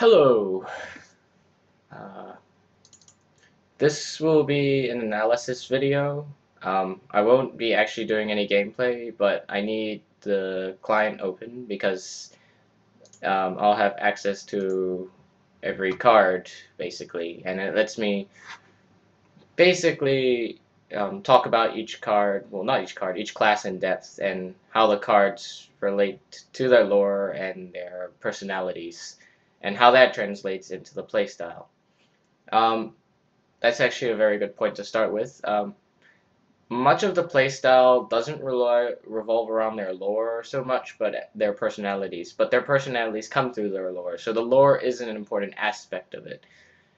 Hello. Uh, this will be an analysis video. I won't be actually doing any gameplay, but I need the client open because I'll have access to every card, basically, and it lets me basically talk about each card, well, not each card, each class in depth, and how the cards relate to their lore and their personalities, and how that translates into the playstyle. Um, that's actually a very good point to start with. Much of the playstyle doesn't revolve around their lore so much, but their personalities. But their personalities come through their lore, so the lore is an important aspect of it.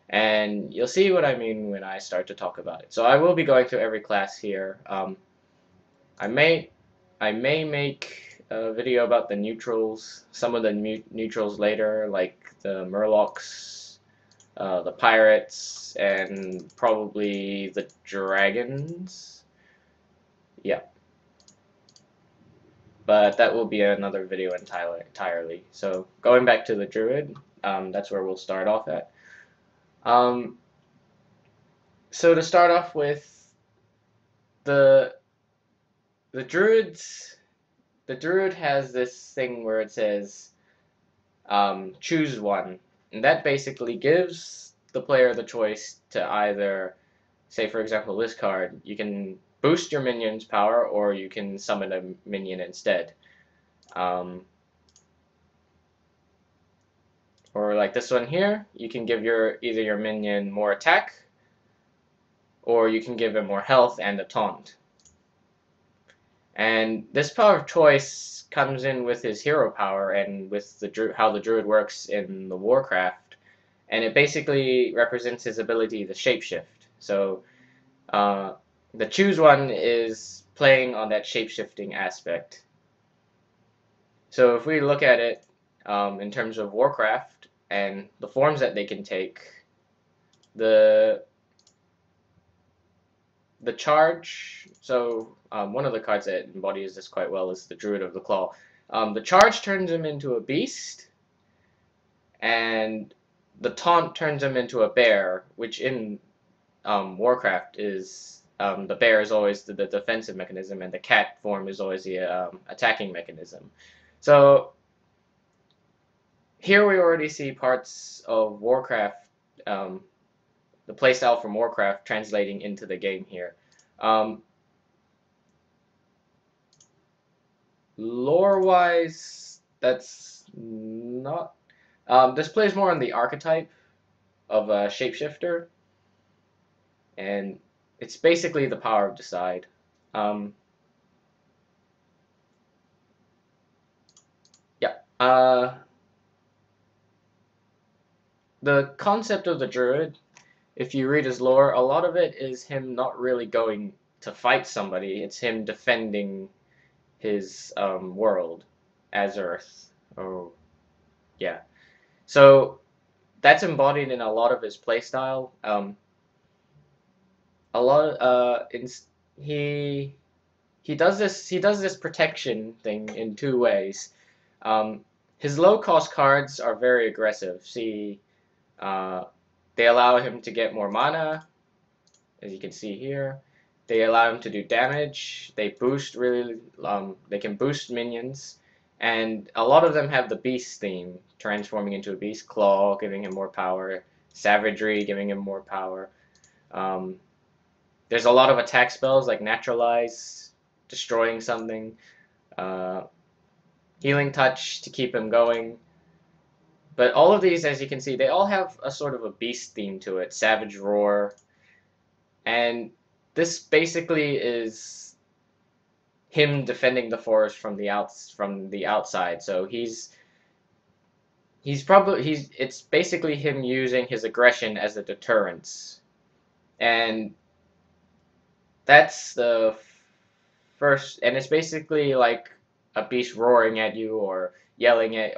And you'll see what I mean when I start to talk about it. So I will be going through every class here. I may make a video about the neutrals, some of the neutrals later, like the Murlocs, the pirates, and probably the dragons. Yeah. But that will be another video entirely. So going back to the druid, that's where we'll start off at. So to start off with, the druid has this thing where it says choose one, and that basically gives the player the choice to either, say for example this card, you can boost your minion's power or you can summon a minion instead. Or like this one here, you can give either your minion more attack or you can give him more health and a taunt. And this power of choice comes in with his hero power and with how the druid works in the Warcraft, and it basically represents his ability to shapeshift. So the choose one is playing on that shapeshifting aspect. So if we look at it in terms of Warcraft and the forms that they can take, the charge, so one of the cards that embodies this quite well is the Druid of the Claw. The charge turns him into a beast, and the taunt turns him into a bear, which in Warcraft is, the bear is always the defensive mechanism, and the cat form is always the attacking mechanism. So here we already see parts of Warcraft, the playstyle from Warcraft translating into the game here. Lore-wise, that's not... this plays more on the archetype of a shapeshifter, and it's basically the power of decide. The concept of the druid, if you read his lore, a lot of it is him not really going to fight somebody. It's him defending his world, Earth. Oh, yeah. So that's embodied in a lot of his playstyle. He does this protection thing in two ways. His low cost cards are very aggressive. See, they allow him to get more mana, as you can see here. They allow him to do damage. They boost they can boost minions, and a lot of them have the beast theme, transforming into a beast. Claw, giving him more power. Savagery, giving him more power. There's a lot of attack spells like Naturalize, destroying something. Healing Touch to keep him going. But all of these, as you can see, they all have a sort of a beast theme to it. Savage Roar. And this basically is him defending the forest from the outside. So it's basically him using his aggression as a deterrence. And that's the first, and it's basically like a beast roaring at you or yelling at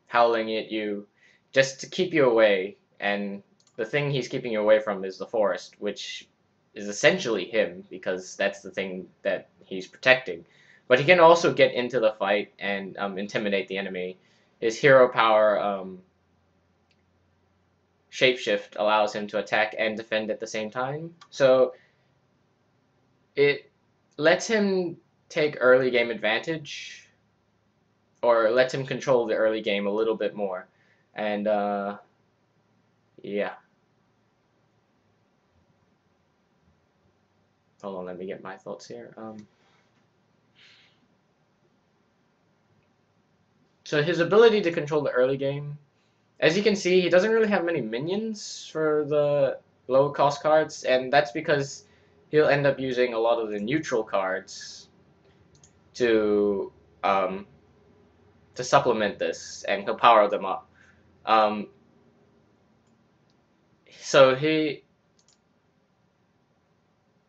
howling at you just to keep you away, and the thing he's keeping you away from is the forest, which is essentially him because that's the thing that he's protecting. But he can also get into the fight and intimidate the enemy. His hero power shapeshift allows him to attack and defend at the same time. So it lets him take early game advantage, or lets him control the early game a little bit more. And yeah. Hold on, let me get my thoughts here. So his ability to control the early game, as you can see, he doesn't really have many minions for the low cost cards, and that's because he'll end up using a lot of the neutral cards to supplement this, and he'll power them up. So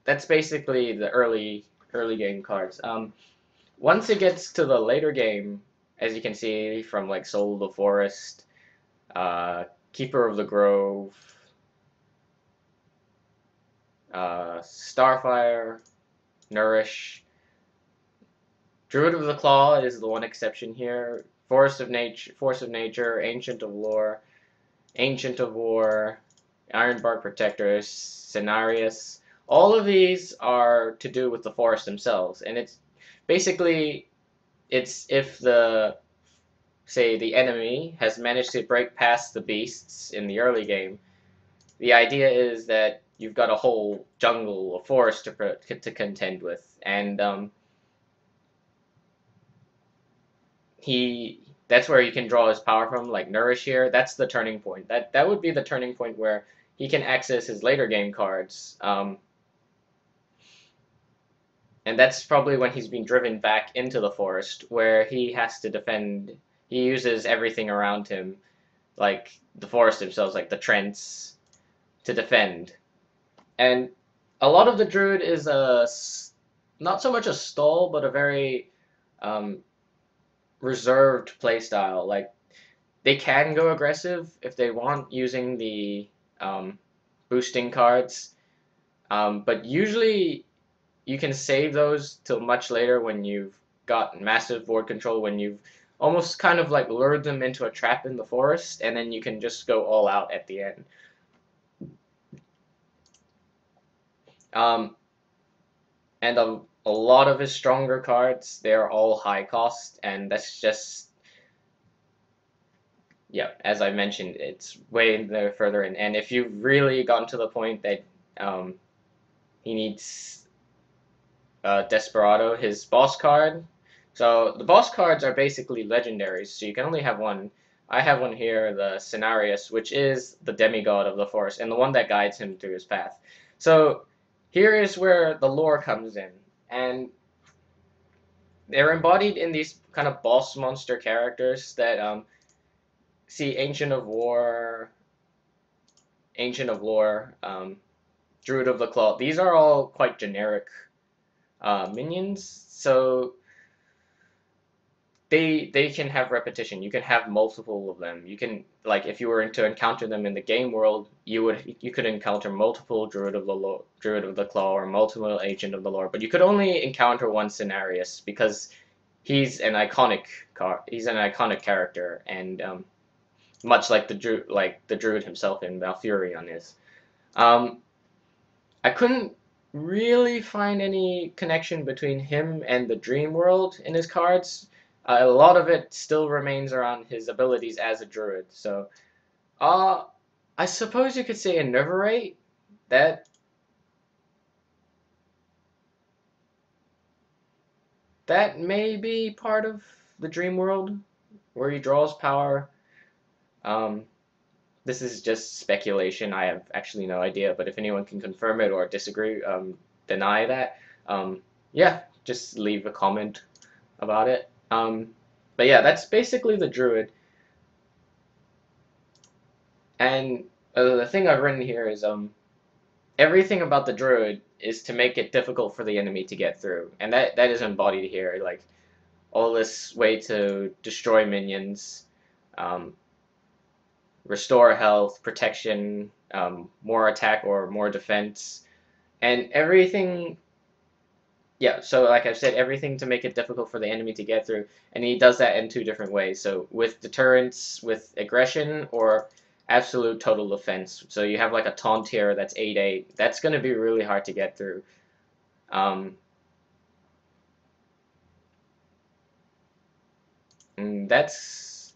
that's basically the early game cards. Once it gets to the later game, as you can see from like Soul of the Forest, Keeper of the Grove, Starfire, Nourish. Druid of the Claw is the one exception here. Force of Nature, Ancient of Lore, Ancient of War, Ironbark Protector, Cenarius. All of these are to do with the forest themselves, and it's basically if the enemy has managed to break past the beasts in the early game. The idea is that you've got a whole jungle, a forest to contend with, and that's where he can draw his power from, like Nourish here. That's the turning point. That would be the turning point where he can access his later game cards. And that's probably when he's being driven back into the forest, where he has to defend. He uses everything around him, like the forest themselves, like the Trents, to defend. And a lot of the Druid is not so much a stall, but a very reserved playstyle. Like, they can go aggressive if they want, using the boosting cards, but usually you can save those till much later when you've got massive board control, when you've almost kind of like lured them into a trap in the forest, and then you can just go all out at the end. And a lot of his stronger cards, they're all high cost, and that's just, yeah, as I mentioned, it's way further in. And if you've really gotten to the point that he needs Desperado, his boss card. So the boss cards are basically legendaries, so you can only have one. I have one here, the Cenarius, which is the demigod of the forest, and the one that guides him through his path. So here is where the lore comes in, and they're embodied in these kind of boss monster characters that see Ancient of War, Ancient of Lore, Druid of the Claw. These are all quite generic minions, so they can have repetition. You can have multiple of them. You can, like, if you were to encounter them in the game world, you could encounter multiple Druid of the Claw, or multiple Ancient of the Lore, but you could only encounter one Cenarius because he's an iconic character, and much like the Druid himself in Valfurion is. I couldn't really find any connection between him and the dream world in his cards. A lot of it still remains around his abilities as a druid. So, I suppose you could say Enervate. That may be part of the dream world, where he draws power. This is just speculation. I have actually no idea, but if anyone can confirm it or disagree, deny that, yeah, just leave a comment about it. But yeah, that's basically the druid. And the thing I've written here is everything about the druid is to make it difficult for the enemy to get through, and that is embodied here. Like, all this way to destroy minions, restore health, protection, more attack or more defense, and everything. Yeah, so like I've said, everything to make it difficult for the enemy to get through, and he does that in two different ways. So with deterrence, with aggression, or absolute total defense. So you have like a taunt here that's 8/8. That's going to be really hard to get through. That's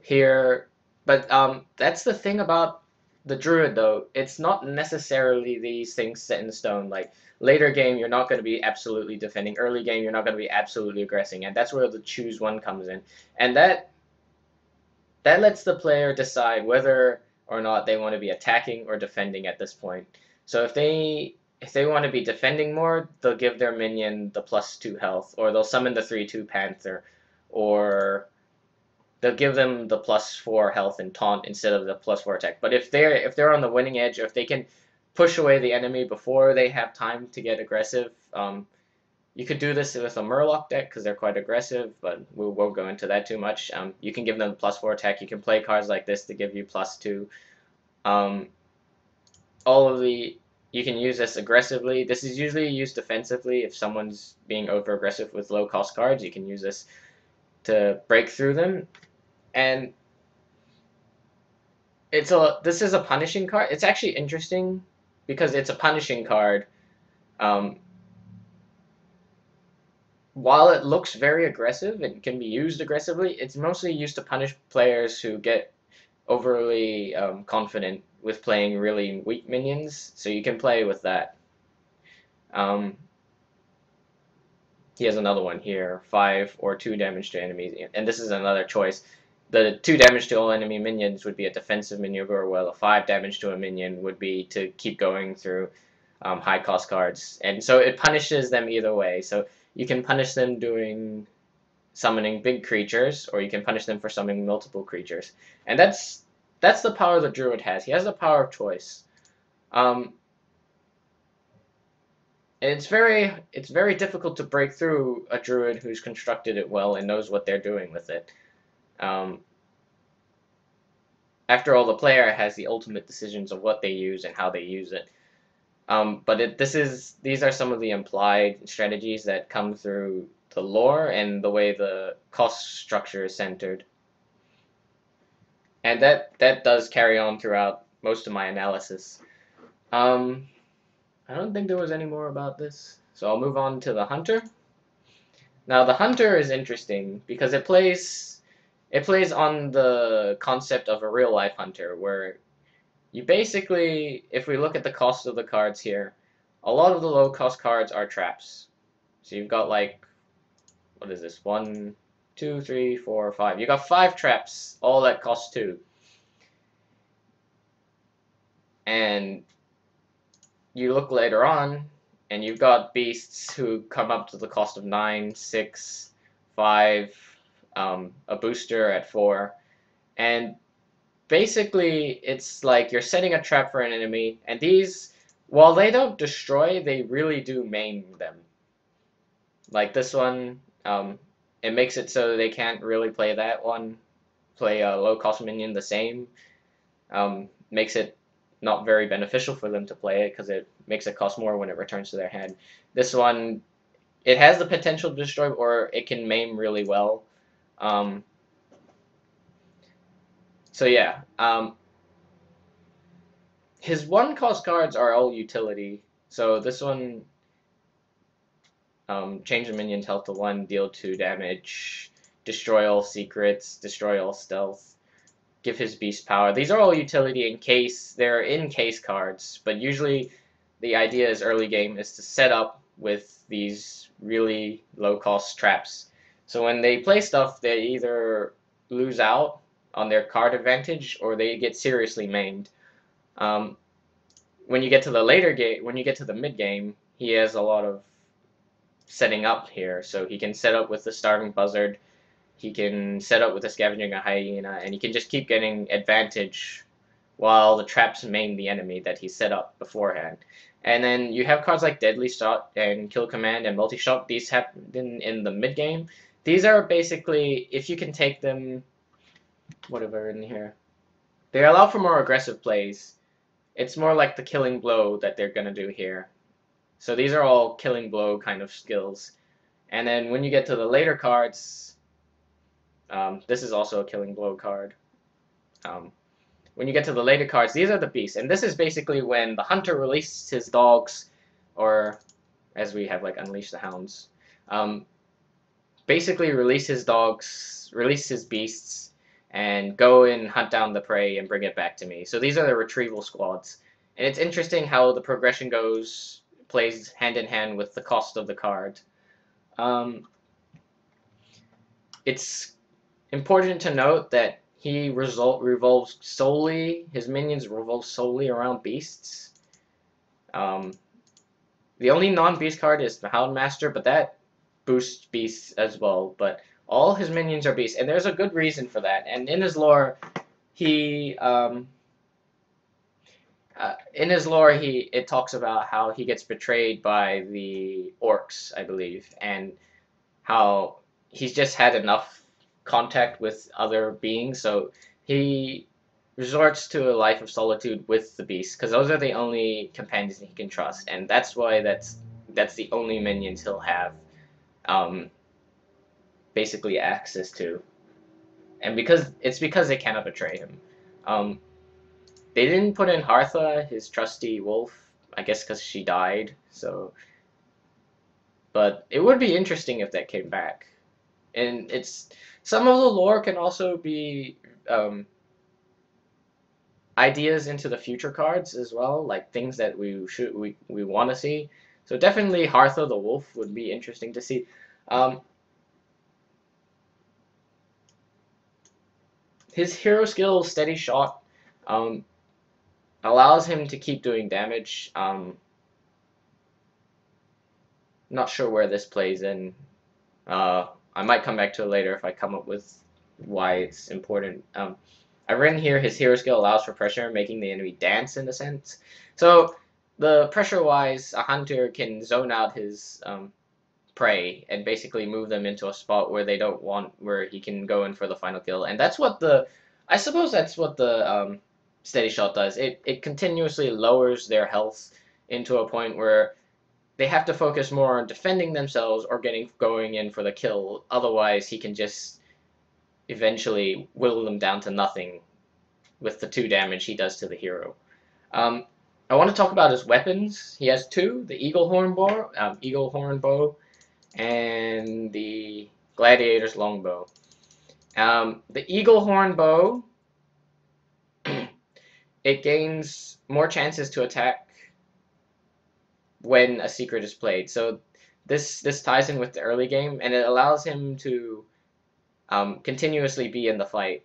here, but that's the thing about the druid though. It's not necessarily these things set in stone. Like later game, you're not going to be absolutely defending. Early game, you're not going to be absolutely aggressing, and that's where the choose one comes in, and that lets the player decide whether or not they want to be attacking or defending at this point. So if they want to be defending more, they'll give their minion the +2 health, or they'll summon the 3/2 Panther, or they'll give them the +4 health and taunt instead of the +4 attack. But if they're on the winning edge, or if they can push away the enemy before they have time to get aggressive, you could do this with a Murloc deck because they're quite aggressive, but we won't go into that too much. You can give them the +4 attack. You can play cards like this to give you +2. You can use this aggressively. This is usually used defensively. If someone's being over aggressive with low cost cards, you can use this to break through them. And this is a punishing card. It's actually interesting because it's a punishing card. While it looks very aggressive and can be used aggressively, it's mostly used to punish players who get overly confident with playing really weak minions, so you can play with that. He has another one here, 5 or 2 damage to enemies, and this is another choice. The 2 damage to all enemy minions would be a defensive maneuver, while a 5 damage to a minion would be to keep going through high cost cards. And so it punishes them either way. So you can punish them doing summoning big creatures, or you can punish them for summoning multiple creatures. And that's the power the druid has. He has the power of choice. And it's very difficult to break through a druid who's constructed it well and knows what they're doing with it. After all, the player has the ultimate decisions of what they use and how they use it. But these are some of the implied strategies that come through the lore and the way the cost structure is centered. And that does carry on throughout most of my analysis. I don't think there was any more about this, so I'll move on to the hunter. Now the hunter is interesting because it plays on the concept of a real life hunter, where you basically, if we look at the cost of the cards here, a lot of the low cost cards are traps. So you've got like, what is this? 1, 2, 3, 4, 5. You got 5 traps, all that cost 2. And you look later on, and you've got beasts who come up to the cost of 9, 6, 5, a booster at 4, and basically it's like you're setting a trap for an enemy, and these, while they don't destroy, they really do maim them. Like this one, it makes it so they can't really play that one, play a low cost minion the same, makes it not very beneficial for them to play it because it makes it cost more when it returns to their hand. This one, it has the potential to destroy, or it can maim really well. So yeah, his 1 cost cards are all utility. So this one, change the minion's health to 1, deal 2 damage, destroy all secrets, destroy all stealth, give his beast power. These are all utility in case they're in case cards, but usually the idea is early game is to set up with these really low cost traps. So when they play stuff, they either lose out on their card advantage or they get seriously maimed. When you get to the later game, when you get to the mid game, he has a lot of setting up here. So he can set up with the starving buzzard, he can set up with the scavenging hyena, and he can just keep getting advantage while the traps maim the enemy that he set up beforehand. And then you have cards like Deadly Shot and Kill Command and Multi-Shot. These happen in the mid game. These are basically, if you can take them, whatever in here, they allow for more aggressive plays. It's more like the killing blow that they're going to do here. So these are all killing blow kind of skills. And then when you get to the later cards, this is also a killing blow card. when you get to the later cards, these are the beasts, and this is basically when the hunter releases his dogs, or as we have like Unleash the Hounds, basically release his dogs, release his beasts, and go and hunt down the prey and bring it back to me. So these are the retrieval squads, and it's interesting how the progression goes, plays hand in hand with the cost of the card. It's important to note that he revolves solely, his minions revolve solely around beasts. The only non-beast card is the Houndmaster, but that boosts beasts as well. But all his minions are beasts, and there's a good reason for that. And in his lore, it talks about how he gets betrayed by the orcs, I believe, and how he's just had enough contact with other beings, so he resorts to a life of solitude with the beasts, because those are the only companions he can trust, and that's why that's the only minions he'll have basically access to, and because they cannot betray him. They didn't put in Hartha, his trusty wolf, I guess because she died, so, but it would be interesting if that came back. And some of the lore can also be ideas into the future cards as well, like things that we want to see. So definitely Hartha the Wolf would be interesting to see. His hero skill, Steady Shot, allows him to keep doing damage. Not sure where this plays in. I might come back to it later if I come up with why it's important. I've written here his hero skill allows for pressure, making the enemy dance in a sense. So the pressure-wise, a hunter can zone out his prey and basically move them into a spot where they don't want, where he can go in for the final kill. And that's what I suppose that's what the Steady Shot does. It continuously lowers their health into a point where they have to focus more on defending themselves or going in for the kill. Otherwise, he can just eventually whittle them down to nothing with the 2 damage he does to the hero. I want to talk about his weapons. He has 2: the Eagle Horn Bow, and the Gladiator's Longbow. The Eagle Horn Bow, it gains more chances to attack when a secret is played. So this ties in with the early game, and it allows him to continuously be in the fight.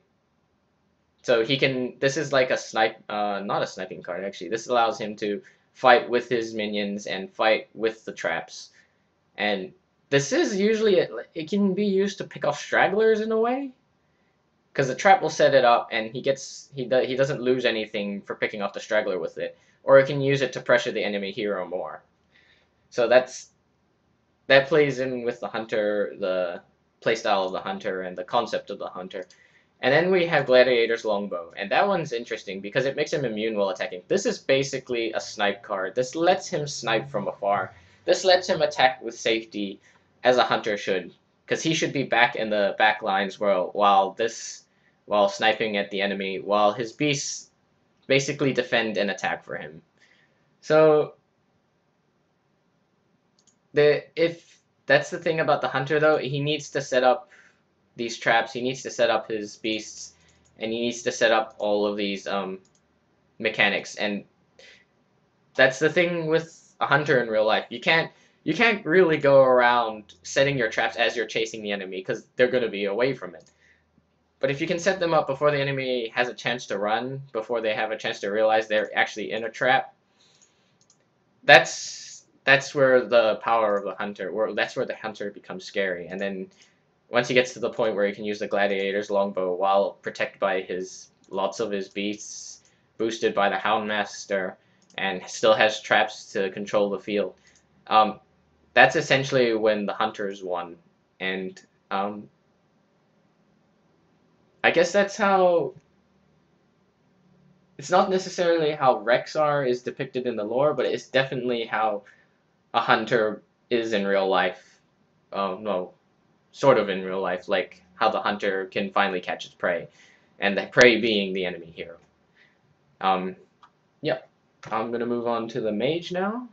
So he can, this is like a not a sniping card actually. This allows him to fight with his minions and fight with the traps. And this is usually, it can be used to pick off stragglers in a way, because the trap will set it up and he doesn't lose anything for picking off the straggler with it. Or it can use it to pressure the enemy hero more. So that plays in with the hunter, the playstyle of the hunter, and the concept of the hunter. And then we have Gladiator's Longbow, and that one's interesting because it makes him immune while attacking. This is basically a snipe card. This lets him snipe from afar. This lets him attack with safety, as a hunter should, because he should be back in the back lines while sniping at the enemy, while his beasts basically defend and attack for him. So if that's the thing about the hunter, though, he needs to set up these traps, he needs to set up his beasts, and he needs to set up all of these mechanics. And that's the thing with a hunter in real life. You can't really go around setting your traps as you're chasing the enemy, because they're going to be away from it. But if you can set them up before the enemy has a chance to run, before they have a chance to realize they're actually in a trap, that's where the power of the hunter, that's where the hunter becomes scary. And then once he gets to the point where he can use the Gladiator's Longbow while protected by lots of his beasts, boosted by the Houndmaster, and still has traps to control the field, that's essentially when the hunter's won. And I guess that's how, it's not necessarily how Rexar is depicted in the lore, but it's definitely how a hunter is in real life. No, sort of in real life, like how the hunter can finally catch its prey, and the prey being the enemy hero. Yep. I'm gonna move on to the mage now.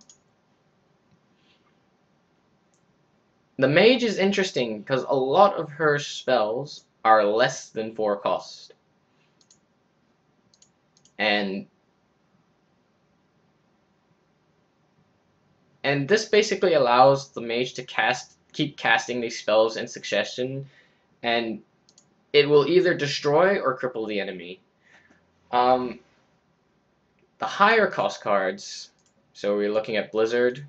The mage is interesting because a lot of her spells are less than 4 cost. And this basically allows the mage to keep casting these spells in succession, and it will either destroy or cripple the enemy. The higher cost cards, so we're looking at Blizzard,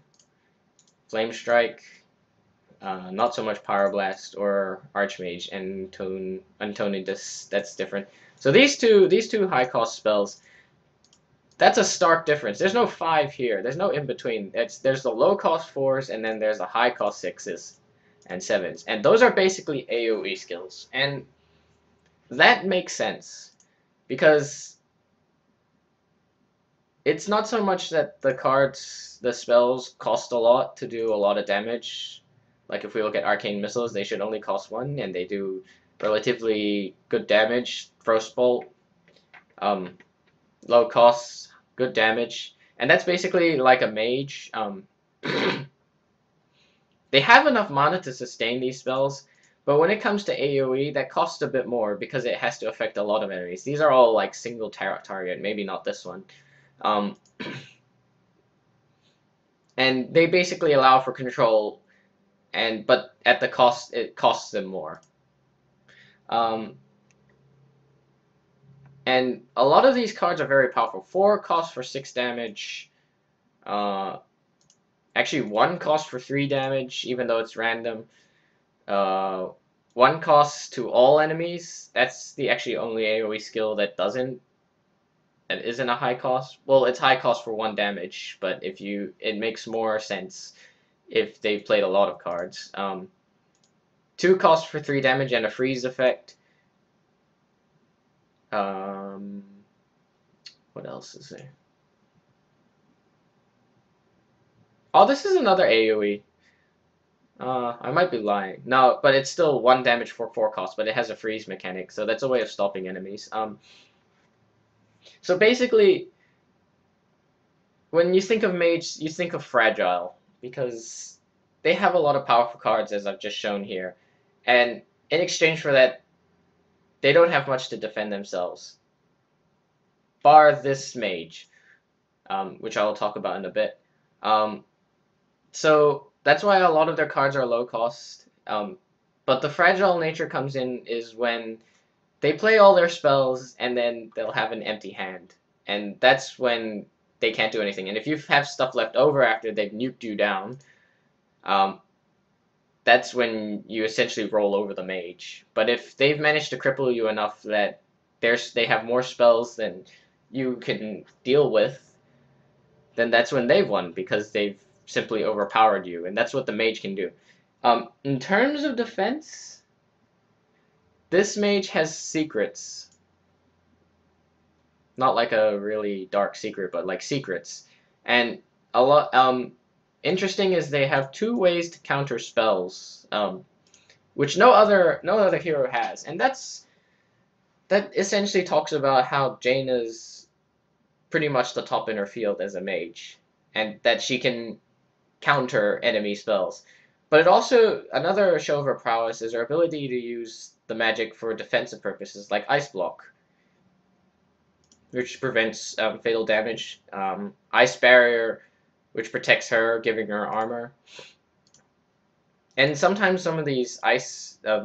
Flame Strike, not so much Power Blast or Archmage, and Untoned, that's different. So these two high cost spells, that's a stark difference. There's no 5 here. There's no in between. There's the low cost 4s, and then there's the high cost 6s and 7s, and those are basically AOE skills, and that makes sense because it's not so much that the spells cost a lot to do a lot of damage. Like if we look at Arcane Missiles, they should only cost 1, and they do relatively good damage. Frostbolt, low costs, good damage, and that's basically like a mage. They have enough mana to sustain these spells, but when it comes to AoE, that costs a bit more because it has to affect a lot of enemies. These are all like single target, maybe not this one. And they basically allow for control, but at the cost, it costs them more. And a lot of these cards are very powerful. 4 costs for 6 damage. Actually, 1 cost for 3 damage, even though it's random. 1 costs to all enemies. That's the actually only AoE skill that isn't a high cost. Well, it's high cost for 1 damage, but it makes more sense if they've played a lot of cards. 2 costs for 3 damage and a freeze effect. What else is there? Oh, this is another AoE. I might be lying. No, but it's still 1 damage for 4 costs, but it has a freeze mechanic, so that's a way of stopping enemies. So basically, when you think of mage, you think of fragile, because they have a lot of powerful cards, as I've just shown here, and in exchange for that, they don't have much to defend themselves. Bar this mage, which I will talk about in a bit. So that's why a lot of their cards are low cost. But the fragile nature comes in is when they play all their spells and then they'll have an empty hand. And that's when they can't do anything. And if you have stuff left over after they've nuked you down, that's when you essentially roll over the mage. But if they've managed to cripple you enough that they have more spells than you can deal with, then that's when they've won, because they've simply overpowered you, and that's what the mage can do. In terms of defense, this mage has secrets. Not like a really dark secret, but like secrets. And a lot interesting is they have 2 ways to counter spells, which no other hero has. And that essentially talks about how Jaina's pretty much the top in her field as a mage, and that she can counter enemy spells. But it also, another show of her prowess is her ability to use the magic for defensive purposes, like Ice Block, which prevents fatal damage, Ice Barrier, which protects her, giving her armor. And sometimes some of these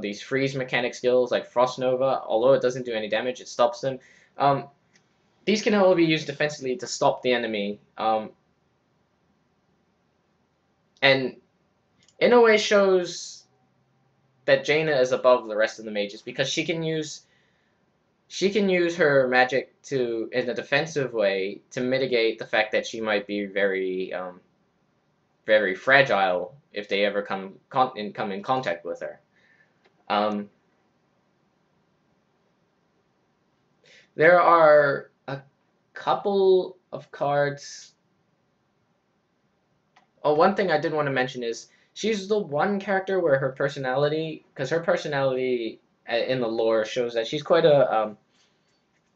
these freeze mechanic skills, like Frost Nova, although it doesn't do any damage, it stops them. These can only be used defensively to stop the enemy, and in a way shows that Jaina is above the rest of the mages, because she can use her magic in a defensive way to mitigate the fact that she might be very very fragile if they ever come in contact with her. There are a couple of cards. Oh, one thing I did want to mention is she's the one character where her personality, because her personality in the lore shows that she's quite a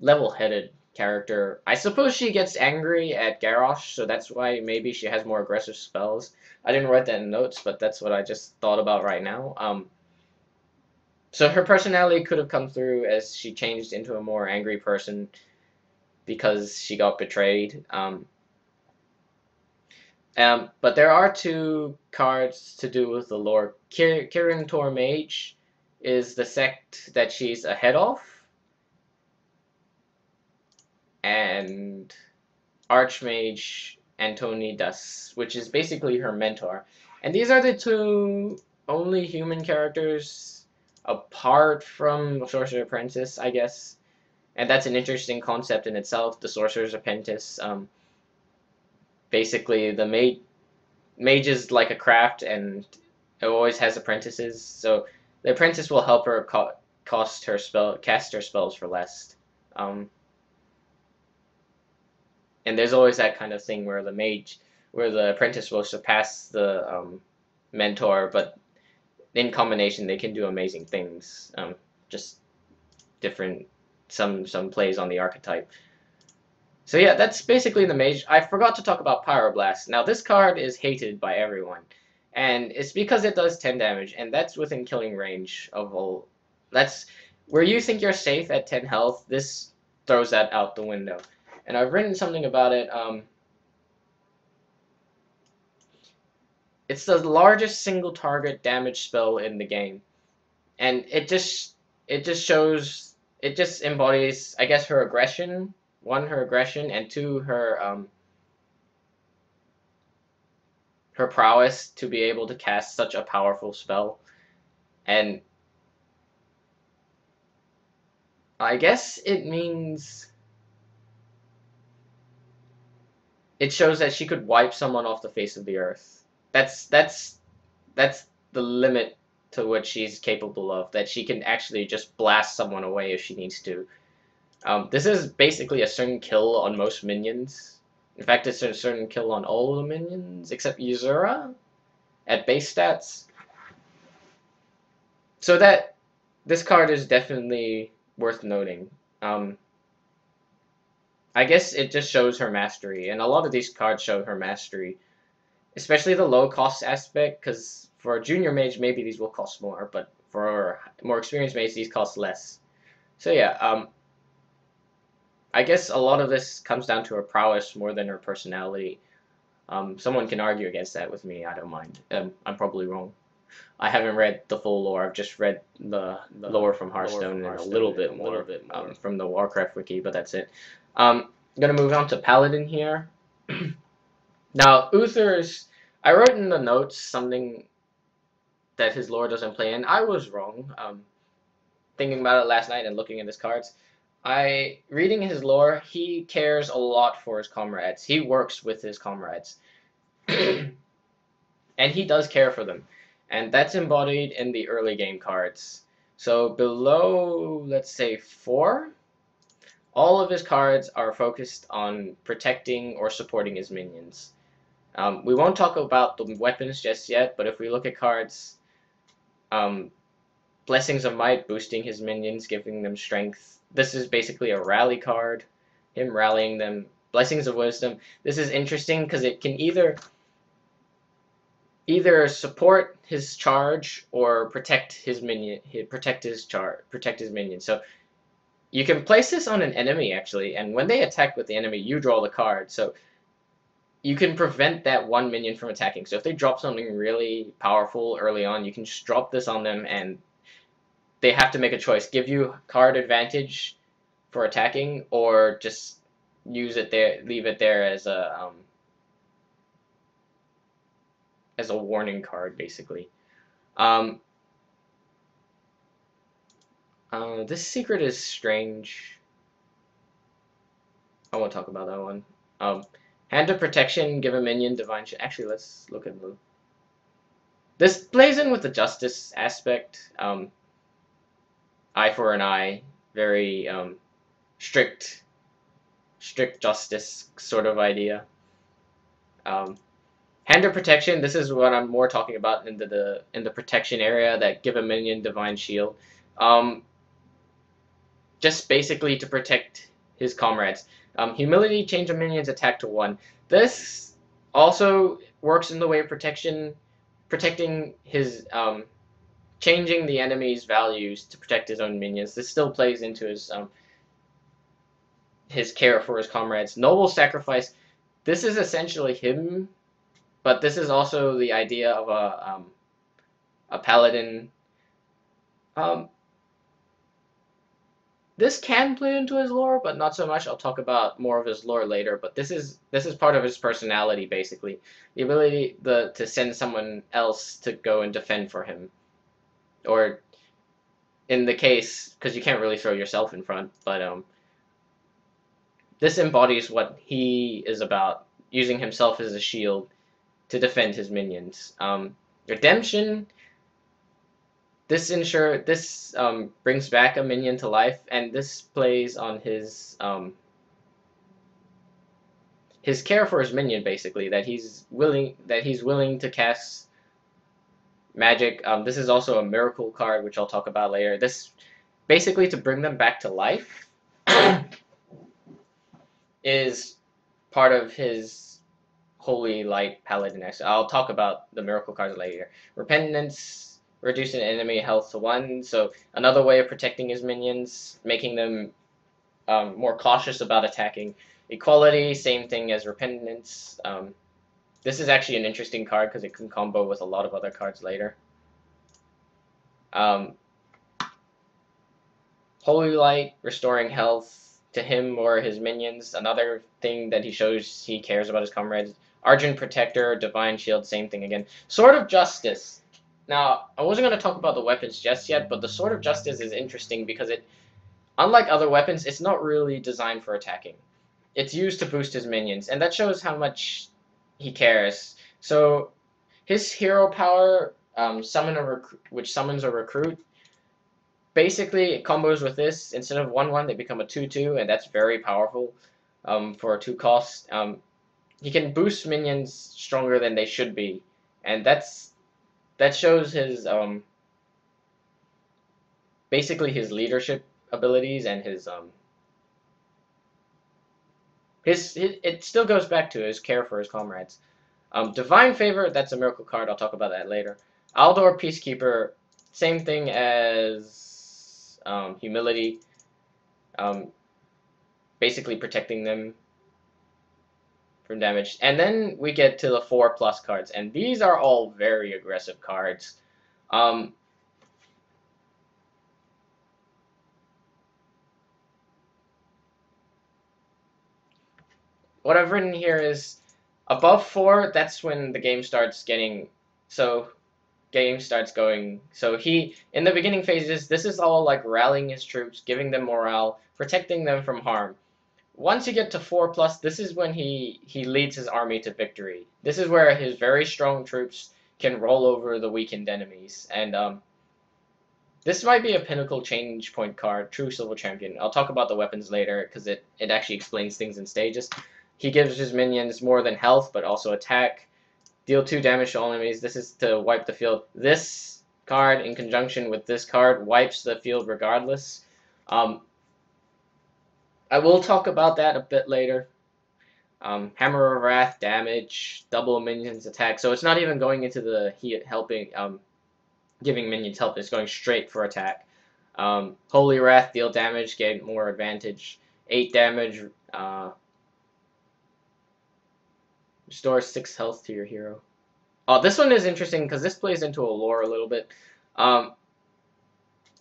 level-headed character. I suppose she gets angry at Garrosh, so that's why maybe she has more aggressive spells. I didn't write that in notes, but that's what I just thought about right now. So her personality could have come through as she changed into a more angry person because she got betrayed. But there are two cards to do with the lore. Kirin Tor Mage is the sect that she's ahead of, and Archmage Antonidas, which is basically her mentor. And these are the two only human characters apart from the Sorcerer Apprentice, I guess. And that's an interesting concept in itself, the Sorcerer's Apprentice. Basically, the mage is like a craft, and it always has apprentices. So the apprentice will help her cast her spells for less. And there's always that kind of thing where the apprentice will surpass the mentor, but in combination they can do amazing things. Just different, some plays on the archetype. So yeah, that's basically the mage. I forgot to talk about Pyroblast. Now this card is hated by everyone, and it's because it does 10 damage, and that's within killing range of all. That's where you think you're safe at 10 health, this throws that out the window. And I've written something about it. It's the largest single target damage spell in the game, and it just embodies, I guess, her aggression. One, her aggression, and two, her prowess to be able to cast such a powerful spell. And I guess it means it shows that she could wipe someone off the face of the earth. That's the limit to what she's capable of, that she can actually just blast someone away if she needs to. This is basically a certain kill on most minions. In fact, it's a certain kill on all the minions except Yuzura at base stats. So that this card is definitely worth noting. I guess it just shows her mastery, and a lot of these cards show her mastery, especially the low cost aspect, because for a junior mage maybe these will cost more, but for more experienced mage these cost less. So yeah, I guess a lot of this comes down to her prowess more than her personality. Someone can argue against that with me, I don't mind. I'm probably wrong. I haven't read the full lore, I've just read the lore from Hearthstone and a little bit more from the Warcraft wiki, but that's it. I'm going to move on to Paladin here. Now, Uther's, I wrote in the notes something that his lore doesn't play in. I was wrong. Thinking about it last night and looking at his cards, reading his lore, he cares a lot for his comrades. He works with his comrades. And he does care for them. And that's embodied in the early game cards. So below, let's say 4, all of his cards are focused on protecting or supporting his minions. We won't talk about the weapons just yet, but if we look at cards, Blessings of Might, boosting his minions, giving them strength. This is basically a rally card, him rallying them. Blessings of Wisdom, this is interesting because it can either support his charge or protect his minion, protect his minion. So you can place this on an enemy actually, and when they attack with the enemy, you draw the card. So you can prevent that one minion from attacking. So if they drop something really powerful early on, you can just drop this on them, and they have to make a choice: give you card advantage for attacking, or just use it there, leave it there as a warning card, basically. This secret is strange. I won't talk about that one. Hand of Protection, give a minion divine shield. Actually, let's look at the... This plays in with the justice aspect. Eye for an eye. Very strict justice sort of idea. Hand of Protection, this is what I'm more talking about in the protection area, that give a minion divine shield. Just basically to protect his comrades. Humility, change a minion's attack to 1. This also works in the way of protecting his changing the enemy's values to protect his own minions. This still plays into his care for his comrades. Noble sacrifice. This is essentially him, but this is also the idea of a paladin. This can play into his lore, but not so much. I'll talk about more of his lore later. But this is part of his personality, basically, the ability to send someone else to go and defend for him, or in the case, because you can't really throw yourself in front, but this embodies what he is about, using himself as a shield to defend his minions. Redemption. This brings back a minion to life, and this plays on his care for his minion, basically, that he's willing to cast magic. This is also a miracle card, which I'll talk about later. This basically to bring them back to life is part of his Holy Light Paladin. I'll talk about the miracle cards later. Repentance. Reducing enemy health to 1, so another way of protecting his minions, making them more cautious about attacking. Equality, same thing as Repentance. This is actually an interesting card because it can combo with a lot of other cards later. Holy Light, restoring health to him or his minions. Another thing that he shows he cares about his comrades. Argent Protector, Divine Shield, same thing again. Sword of Justice. Now, I wasn't going to talk about the weapons just yet, but the Sword of Justice is interesting because unlike other weapons, it's not really designed for attacking. It's used to boost his minions, and that shows how much he cares. So, his hero power, which summons a recruit, basically it combos with this. Instead of 1/1, they become a 2/2, and that's very powerful for a 2 cost. He can boost minions stronger than they should be, and that shows his basically his leadership abilities and it still goes back to his care for his comrades. Divine Favor, that's a miracle card. I'll talk about that later. Aldor Peacekeeper, same thing as Humility, basically protecting them from damage. And then we get to the 4+ cards, and these are all very aggressive cards. What I've written here is above 4, that's when the game starts going. So in the beginning phases, this is all like rallying his troops, giving them morale, protecting them from harm. Once you get to 4+, this is when he leads his army to victory. This is where his very strong troops can roll over the weakened enemies. And this might be a pinnacle change point card, True Silver Champion. I'll talk about the weapons later because it actually explains things in stages. He gives his minions more than health, but also attack. Deal 2 damage to all enemies. This is to wipe the field. This card, in conjunction with this card, wipes the field regardless. I will talk about that a bit later. Hammer of Wrath, damage, double minions attack. So it's not even going into the giving minions help. It's going straight for attack. Holy Wrath, deal damage, gain more advantage. 8 damage, restore 6 health to your hero. Oh, this one is interesting because this plays into a lore a little bit. And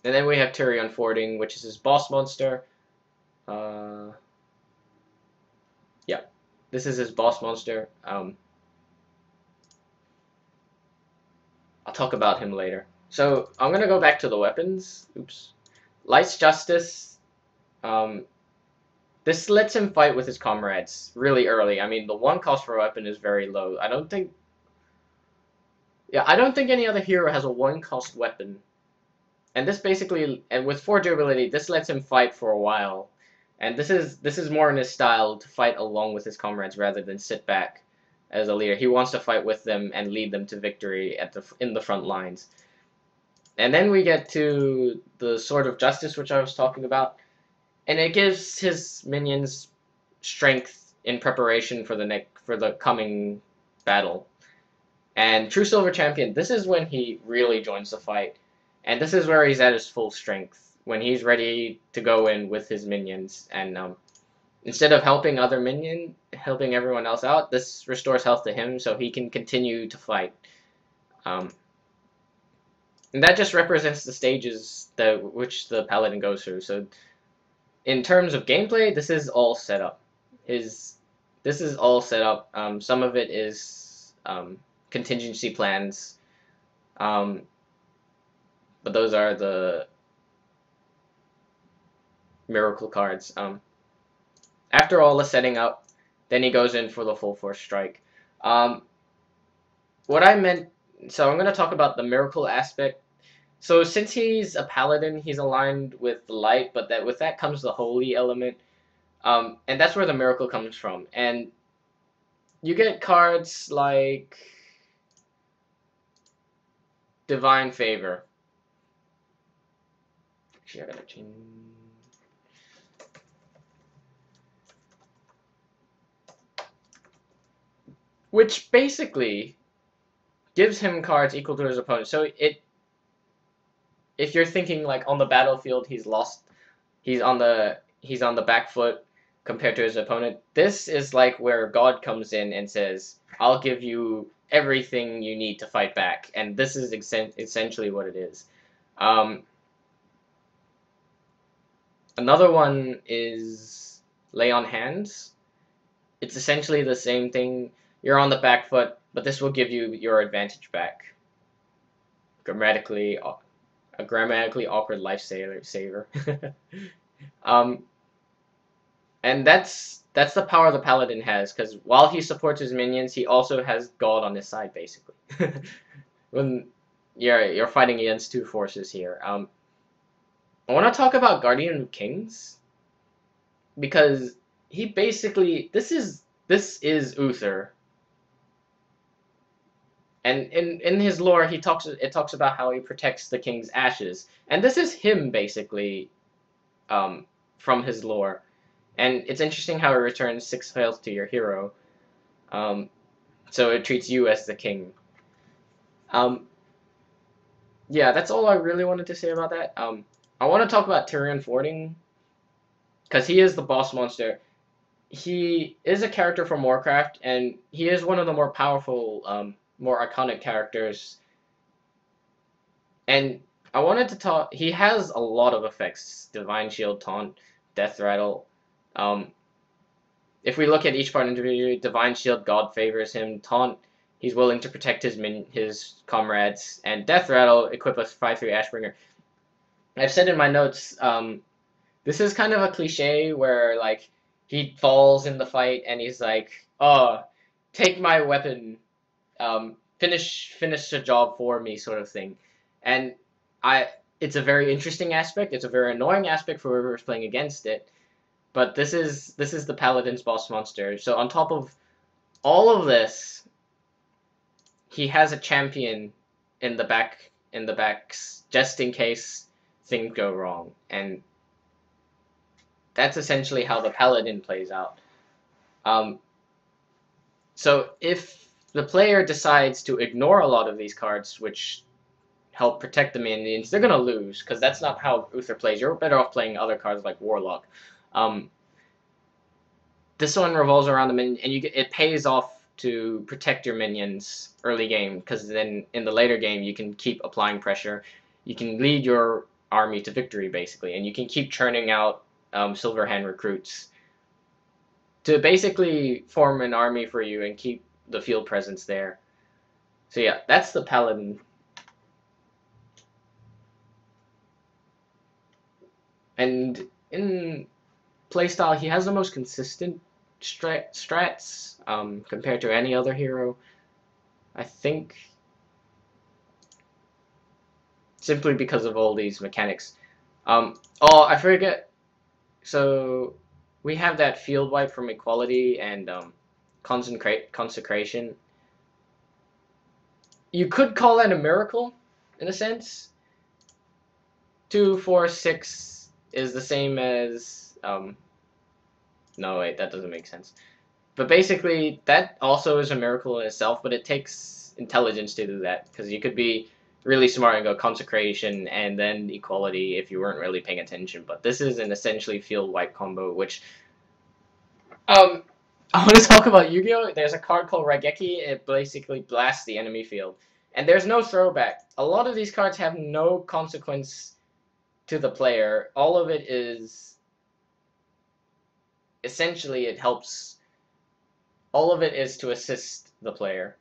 then we have Tyrion Fording, which is his boss monster. Yeah, this is his boss monster. I'll talk about him later. So I'm gonna go back to the weapons. Oops. Light's Justice. This lets him fight with his comrades really early. I mean, the 1 cost for a weapon is very low. I don't think any other hero has a 1 cost weapon. And this basically, and with 4 durability, this lets him fight for a while. And this is more in his style, to fight along with his comrades rather than sit back as a leader. He wants to fight with them and lead them to victory in the front lines. And then we get to the Sword of Justice, which I was talking about. and it gives his minions strength in preparation for the coming battle. And True Silver Champion, this is when he really joins the fight, and this is where he's at his full strength, when he's ready to go in with his minions. And instead of helping everyone else out, this restores health to him so he can continue to fight. Um, and that just represents the stages which the paladin goes through. So in terms of gameplay, this is all set up. This is all set up. Some of it is contingency plans, but those are the miracle cards. After all the setting up, then he goes in for the full force strike. What I meant, so I'm going to talk about the miracle aspect. So since he's a paladin, he's aligned with light, but with that comes the holy element, and that's where the miracle comes from. And you get cards like Divine Favor. Actually, I gotta change. Which basically gives him cards equal to his opponent. So if you're thinking like on the battlefield, he's on the back foot compared to his opponent. This is like where God comes in and says, "I'll give you everything you need to fight back," and this is essentially what it is. Another one is Lay on Hands. It's essentially the same thing. You're on the back foot, but this will give you your advantage back. A grammatically awkward saver. And that's the power the paladin has, because while he supports his minions, he also has God on his side, basically. When you're fighting against two forces here. I want to talk about Guardian of Kings, because he basically this is Uther. And in his lore, it talks about how he protects the king's ashes, and this is him basically, from his lore. And it's interesting how it returns 6 health to your hero, so it treats you as the king. Yeah, that's all I really wanted to say about that. I want to talk about Tyrion Fording, because he is the boss monster. He is a character from Warcraft, and he is one of the more powerful, more iconic characters. And I wanted to talk. He has a lot of effects: Divine Shield, Taunt, Death Rattle. If we look at each part individually, Divine Shield, God favors him. Taunt, he's willing to protect his comrades. And Death Rattle, equip a 5/3 Ashbringer. I've said in my notes, this is kind of a cliche where like he falls in the fight and he's like, "Oh, take my weapon, finish the job for me," sort of thing. And it's a very interesting aspect. It's a very annoying aspect for whoever's playing against it. But this is the Paladin's boss monster. So on top of all of this, he has a champion in the backs just in case things go wrong. And that's essentially how the Paladin plays out. So if the player decides to ignore a lot of these cards, which help protect the minions, they're gonna lose, because that's not how Uther plays. You're better off playing other cards like Warlock. This one revolves around the minion, and it pays off to protect your minions early game, because then in the later game you can keep applying pressure. You can lead your army to victory, basically, and you can keep churning out Silverhand recruits to basically form an army for you and keep the field presence there. So yeah, that's the Paladin. And in playstyle, he has the most consistent strats compared to any other hero, I think, simply because of all these mechanics. Oh, I forget. So we have that field wipe from Equality and Consecration. You could call that a miracle, in a sense. 2, 4, 6 is the same as No, wait, that doesn't make sense. But basically, that also is a miracle in itself, but it takes intelligence to do that, because you could be really smart and go consecration and then equality if you weren't really paying attention. But this is an essentially field wipe combo, which I want to talk about Yu-Gi-Oh! There's a card called Raigeki. It basically blasts the enemy field, and there's no throwback. A lot of these cards have no consequence to the player. All of it is essentially it helps. All of it is to assist the player.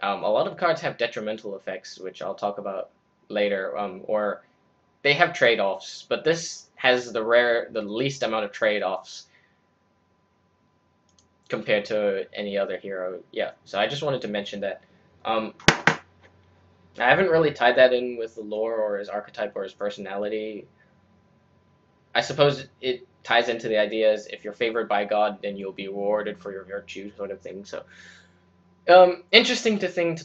A lot of cards have detrimental effects, which I'll talk about later, or they have trade-offs, but this has the least amount of trade-offs compared to any other hero. Yeah, so I just wanted to mention that. I haven't really tied that in with the lore or his archetype or his personality. I suppose it ties into the idea as if you're favored by God, then you'll be rewarded for your virtue, sort of thing. So, interesting to think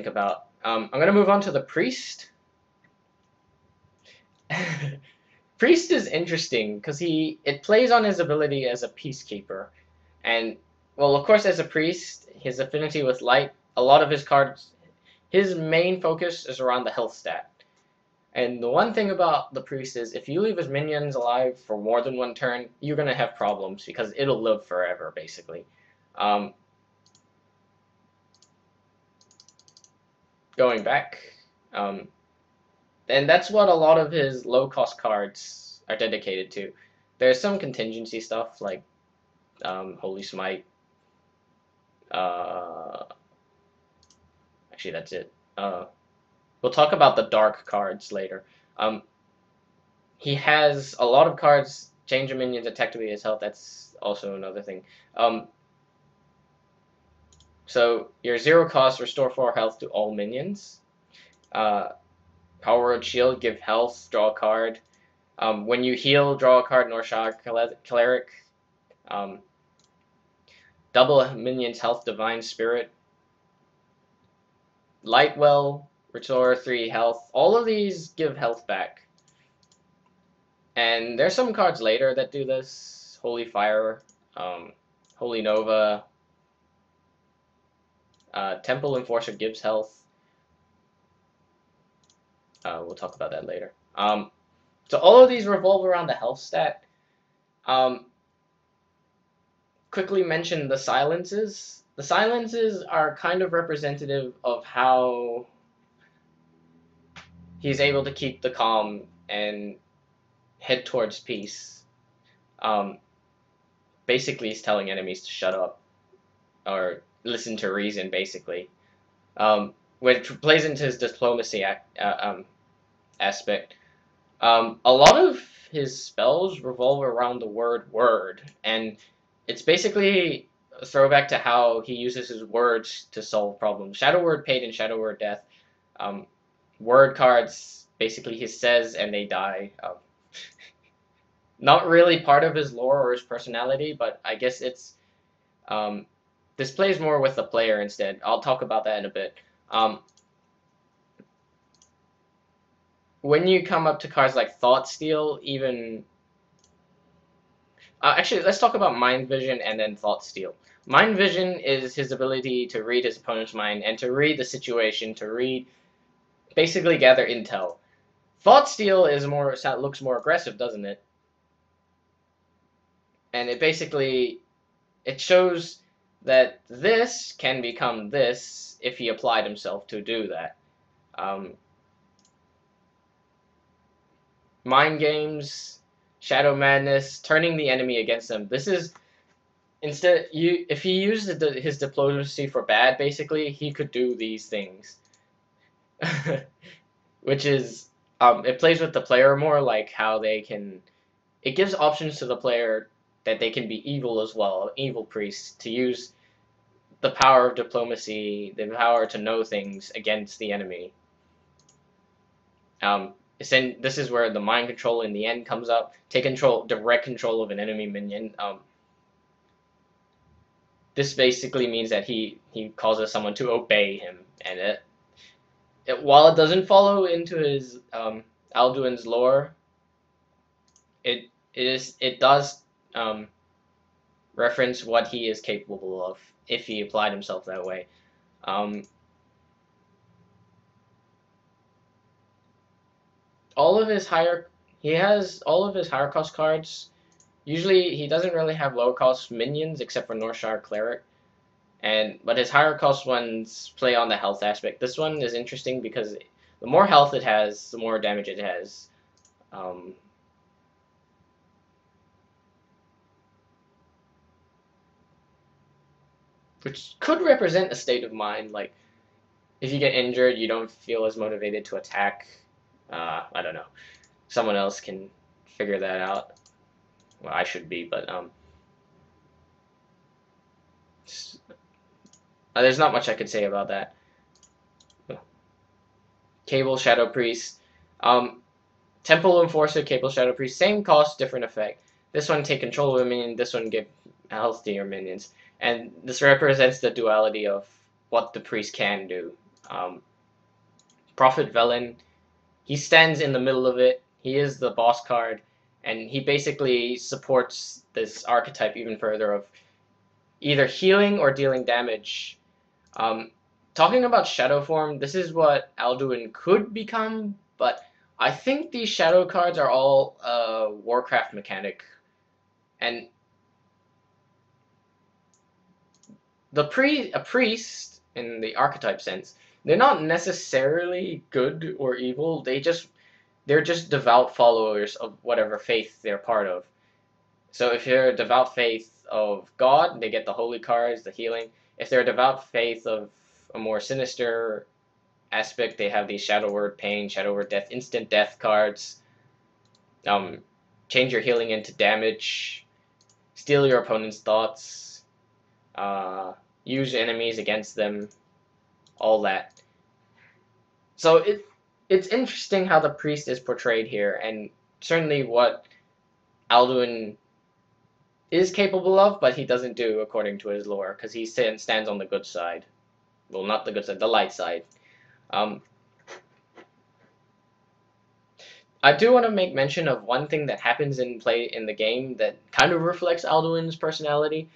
about. I'm gonna move on to the priest. Priest is interesting because it plays on his ability as a peacekeeper, and well, of course, as a priest, his affinity with light. A lot of his cards, his main focus is around the health stat. And the one thing about the priest is if you leave his minions alive for more than one turn, you're going to have problems because it'll live forever, basically. Going back, and that's what a lot of his low-cost cards are dedicated to. There's some contingency stuff like Holy Smite. Actually, that's it. We'll talk about the dark cards later. He has a lot of cards, change a minion's attack to be his health. That's also another thing. So your 0 cost, restore 4 health to all minions. Power Word Shield, give health, draw a card. When you heal, draw a card, Norshad Cleric. Double a minion's health, Divine Spirit. Lightwell, restore 3 health. All of these give health back. And there's some cards later that do this. Holy Fire, Holy Nova, Temple Enforcer gives health. We'll talk about that later. So all of these revolve around the health stat. Quickly mention the silences. The silences are kind of representative of how he's able to keep the calm and head towards peace. Basically, he's telling enemies to shut up or listen to reason, basically, which plays into his diplomacy aspect. A lot of his spells revolve around the word, and it's basically a throwback to how he uses his words to solve problems. Shadow Word Paid and Shadow Word Death. Word cards, basically he says and they die. Not really part of his lore or his personality, but I guess it's this plays more with the player instead. I'll talk about that in a bit. When you come up to cards like Thought Steal, even actually, let's talk about Mind Vision and then Thought Steal. Mind Vision is his ability to read his opponent's mind and to read the situation, to basically gather intel. Thought Steal is looks more aggressive, doesn't it? And it shows that this can become this if he applied himself to do that. Mind games, shadow madness, turning the enemy against them. This is if he used his diplomacy for bad, basically he could do these things, which is it plays with the player more, like how it gives options to the player that they can be evil as well, evil priests, to use the power of diplomacy, the power to know things against the enemy. This is where the mind control in the end comes up. Take direct control of an enemy minion. This basically means that he causes someone to obey him, and while it doesn't follow into his Alduin's lore, it it does reference what he is capable of if he applied himself that way. He has all of his higher cost cards. Usually he doesn't really have low cost minions except for Northshire Cleric. But his higher cost ones play on the health aspect. This one is interesting because the more health it has, the more damage it has. Which could represent a state of mind, like if you get injured, you don't feel as motivated to attack. I don't know. Someone else can figure that out. Well, I should be, but there's not much I could say about that. Cable Shadow Priest, Temple Enforcer, Cable Shadow Priest, same cost, different effect. This one take control of a minion. This one give health to your minions, and this represents the duality of what the priest can do. Prophet Velen, he stands in the middle of it. He is the boss card, and he basically supports this archetype even further of either healing or dealing damage. Talking about shadow form, this is what Alduin could become, but I think these shadow cards are all Warcraft mechanic, and a priest in the archetype sense, they're not necessarily good or evil. They're just devout followers of whatever faith they're part of. So if you're a devout faith of God, they get the holy cards, the healing. If they're a devout faith of a more sinister aspect, they have these Shadow Word Pain, Shadow Word Death, instant death cards. Change your healing into damage, steal your opponent's thoughts, use enemies against them, all that. So it's interesting how the priest is portrayed here, and certainly what Alduin is capable of, but he doesn't do according to his lore, because he stands on the good side. Well, not the good side, the light side. I do want to make mention of one thing that happens in the game that kind of reflects Alduin's personality.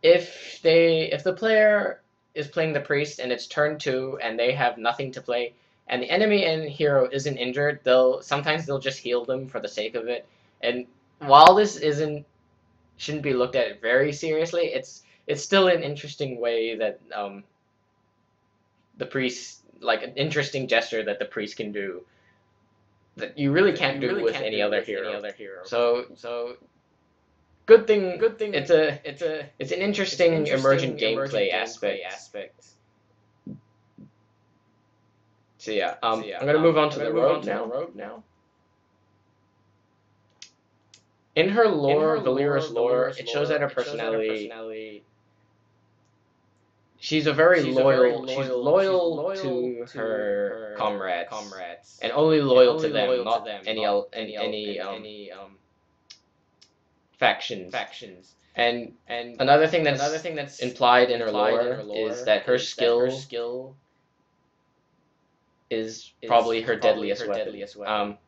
If the player is playing the priest and it's turn 2 and they have nothing to play, and the enemy and hero isn't injured, sometimes they'll just heal them for the sake of it. And while this shouldn't be looked at very seriously, it's still an interesting way that the priest, like an interesting gesture that the priest can do that you really can't do with any other hero. So good thing. It's an interesting emergent gameplay aspect. So yeah, I'm gonna move on to the rogue now. In her lore, Valera's lore, it shows that her personality. She's loyal to her comrades, and only loyal to them, not any factions. And another thing that's implied in her lore is that her skill is probably her deadliest weapon.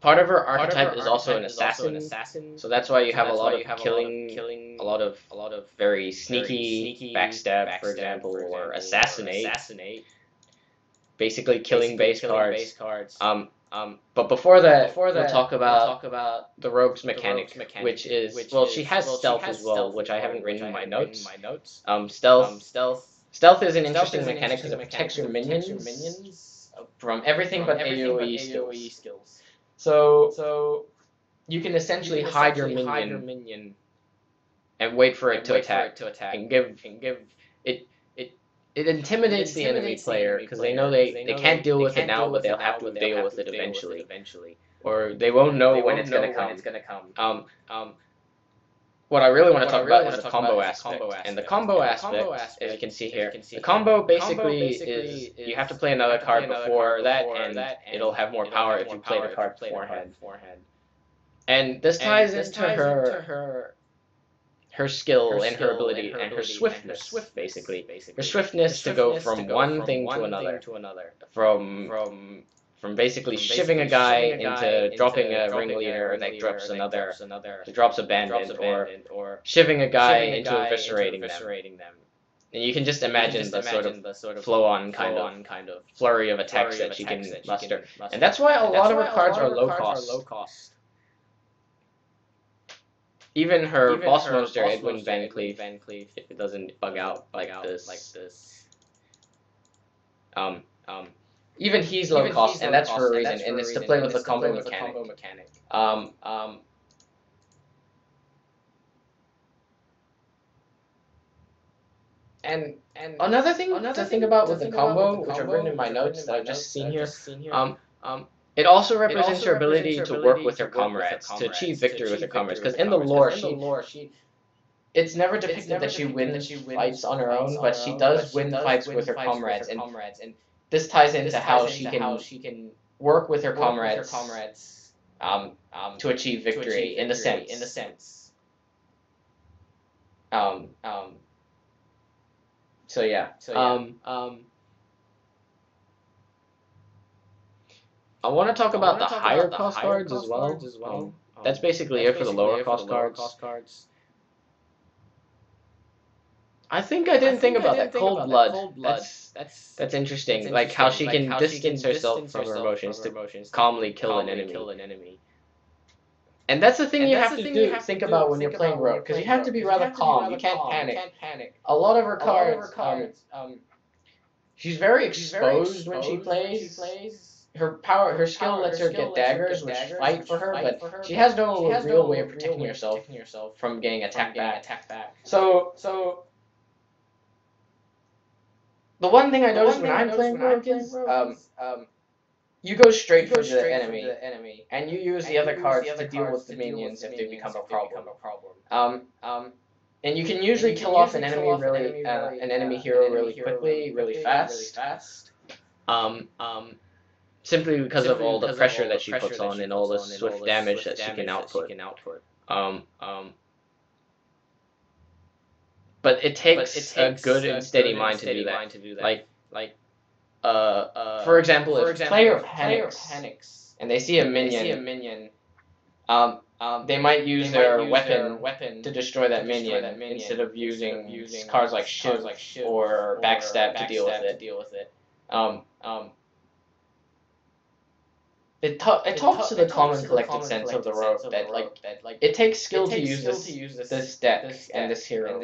Part of her archetype is also an assassin, so that's why you have a lot of killing, a lot of very sneaky backstab, for example, or assassinate. Basically killing base cards. But before that, we'll talk about the rogue's mechanic, which is, well, she has stealth as well, which I haven't written in my notes. Stealth is an interesting mechanic because it protects your minions from everything but AoE skills. So you can essentially hide your minion and wait for it to attack, and give it intimidates the enemy player because they know they can't deal with it now, but they'll have to deal with it eventually, or they won't know when it's gonna come. What I really want to talk about is the combo aspect, and the combo aspect, as you can see here, the combo basically is you have to play another card before that, and it'll have more power if you play the card beforehand. And this ties into her skill and her ability and her swiftness, basically. Her swiftness to go from one thing to another, from from basically shivving a guy into dropping a ringleader that drops another, that drops a bandit, or shivving a guy into eviscerating them. And you can just imagine the sort of flow-on kind of flurry of attacks that she can muster. And that's why a lot of her cards are low cost. Even her boss monster, Edwin Van Cleef, if it doesn't bug out like this. Even he's low cost, and that's for a reason, and it's to play with the combo mechanic. And another thing to think about with the combo, which I've written in my notes that I've just seen here, it also represents her ability to work with her comrades, to achieve victory with her comrades. Because in the lore, it's never depicted that she wins fights on her own, but she does win fights with her comrades, and this ties into how she can work with her comrades to achieve victory in the sense. So yeah. I want to talk about the higher cost cards as well. That's basically it for the lower cost cards. I think I didn't think about that. Cold Blood. That's interesting. Like how she can distance herself from her emotions to calmly kill an enemy. And that's the thing you have to think about when you're playing Rogue, because you have to be rather calm. You can't panic. A lot of her cards, she's very exposed when she plays. Her skill lets her get daggers, which fight for her, but she has no real way of protecting herself from getting attacked back. So the one thing I noticed when I'm playing Rogue is you go straight for the enemy, and you use the other cards to deal with the minions if they become a problem. And you can usually kill off an enemy hero really quickly, really fast. Simply because of all the pressure that she puts on and all the swift damage that she can output. But it takes a good and steady mind to do that. For example, if a player panics and they see a minion, they might use their weapon to destroy that minion instead of using cards like Shiv or Backstab to deal with it. It talks to the common collected sense of the Rogue that it takes skill to use this deck and this hero.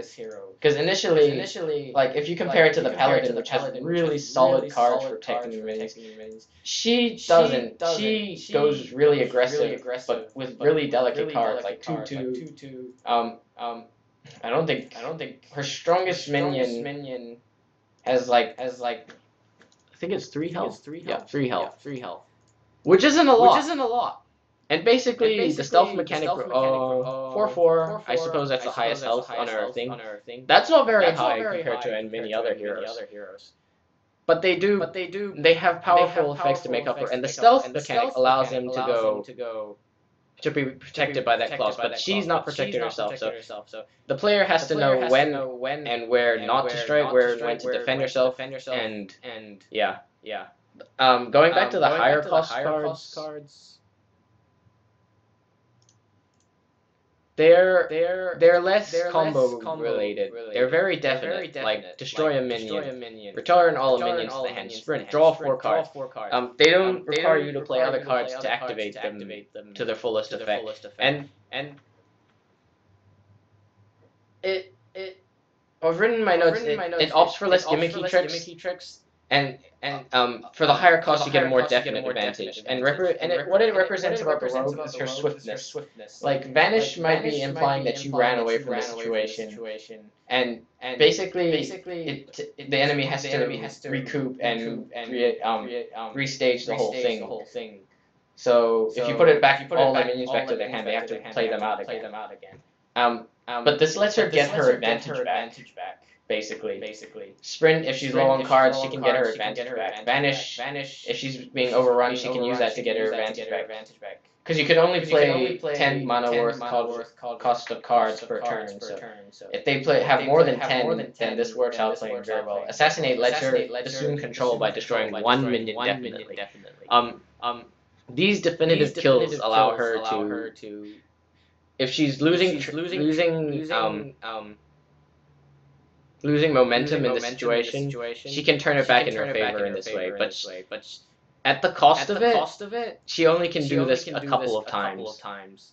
Because initially, like if you compare it to the Paladin, which has really solid cards for protecting minions, she doesn't. She goes really aggressive, but with really delicate cards like 2/2. I don't think her strongest minion has I think it's 3 health. Yeah, 3 health. Which isn't a lot. And basically, the stealth mechanic, 4/4, I suppose that's the highest health on her thing. That's not very high compared to many other heroes. But they have powerful effects to make up for, and the stealth mechanic allows them to be protected by that clause, but she's not protecting herself, so the player has to know when and where not to strike, where and when to defend yourself, and yeah. Going back to the higher cost cards, they're less combo related. They're very definite, like destroy a minion, return all minions to the hand, sprint, draw 4 cards. They don't require you to play other cards to activate them to their fullest effect. And I've written in my notes, it opts for less gimmicky tricks. And for the higher cost, you get a more definite advantage. And what it represents about the Rogue is her swiftness. Like, Vanish might be implying that you ran away from the situation. And basically, the enemy has to recoup and restage the whole thing. So if you put all the minions back to their hand, they have to play them out again. But this lets her get her advantage back. Basically. Sprint, if she's low on cards, she can get her advantage back. Vanish, if she's being overrun, she can use that to get her advantage back. Because you can only play 10 mana worth cost of cards per turn, so if they have more than 10, then this works out playing very well. Assassinate lets her assume control by destroying one minion definitely. These definitive kills allow her to, if she's losing momentum in the situation, she can turn it back in her favor in this way. But at the cost of it, she only can do this a couple of times,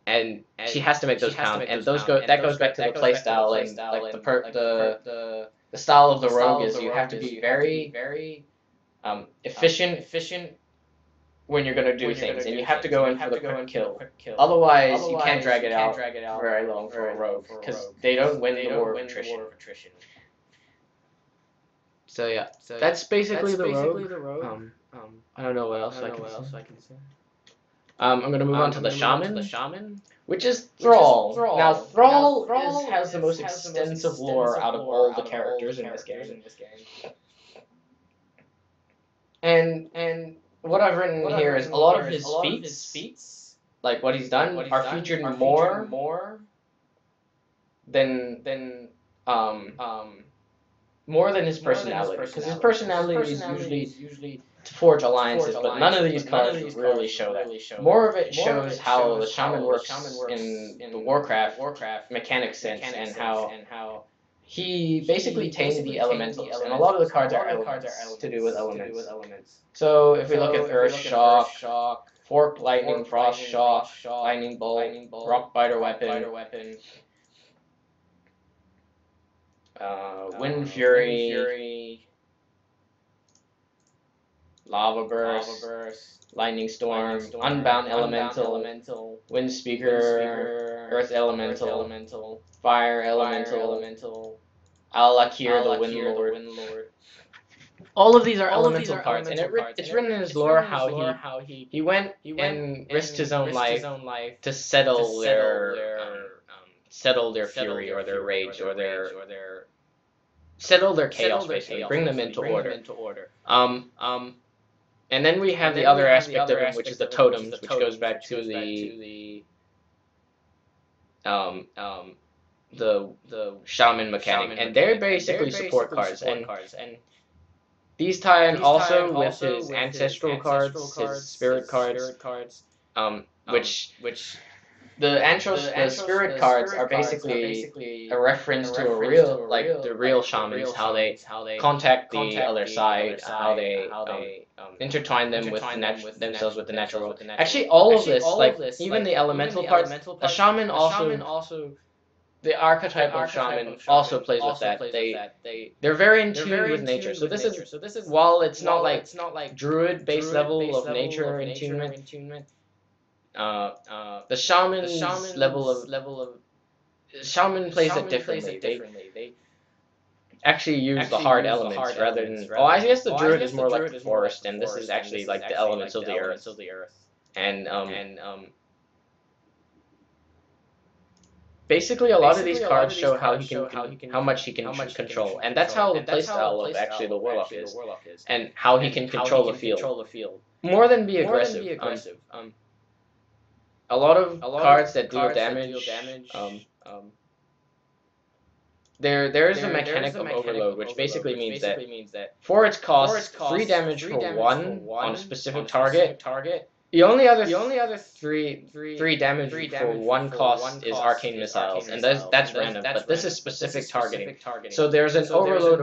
and she has to make those count. And that goes back to the playstyle and like the style of the rogue is you have to be very efficient when you're going to do things, and you have to go in for the quick kill. Otherwise, you can't drag it out very long for a rogue, because they don't win the war of attrition. So yeah, that's basically the rogue. I don't know what else I can say. I'm going to move on to the shaman, which is Thrall. Now, Thrall has the most extensive lore out of all the characters in this game. And what I've written here is a lot of his feats, like what he's done, are featured more than his personality, because his personality is usually to forge alliances, but none of these cards really show that. More of it shows how the shaman works in the Warcraft mechanic sense, and how he basically tamed the elementals, and a lot of the cards are elements, to do with elements. So if we look at Earth Shock, Forked Lightning, Frost Shock, Lightning Bolt, Rock Biter Weapon, Wind Fury, Lava Burst, Lightning Storm, Unbound Elemental, Wind Speaker, Earth Elemental, Fire Elemental, Al-Akir the Wind Lord. All of these are elemental cards, and it's written in his lore how he went and risked his own life to settle their fury or their rage or settle their chaos, basically, bring them into order. And then we have the other aspect of him, which is the totems, which goes back to the shaman mechanic, and they're basically support cards, and these tie in also with his ancestral cards, his spirit cards, which the spirit cards are basically a reference to the real shamans, how they contact the other side, how they intertwine them with themselves with the natural world. Actually, all of this, even the elemental parts, a shaman also. The archetype of shaman also plays with that. They're very in tune with nature. So this is while it's not like druid base level of nature attunement. The shaman's level of shaman plays it differently. They actually use the hard elements rather than. Oh, I guess the druid is more like the forest, and this is actually like the elements of the earth. And basically, a lot of these cards show how much he can control, and that's how the playstyle of actually the warlock is, and how he can control the field more than be aggressive. A lot of cards that deal damage. There is a mechanic of overload, which basically means that for its cost, 3 damage for 1 on a specific target. The only other three damage for 1 cost is arcane missiles, and that's random. But this is specific targeting. So there's an overload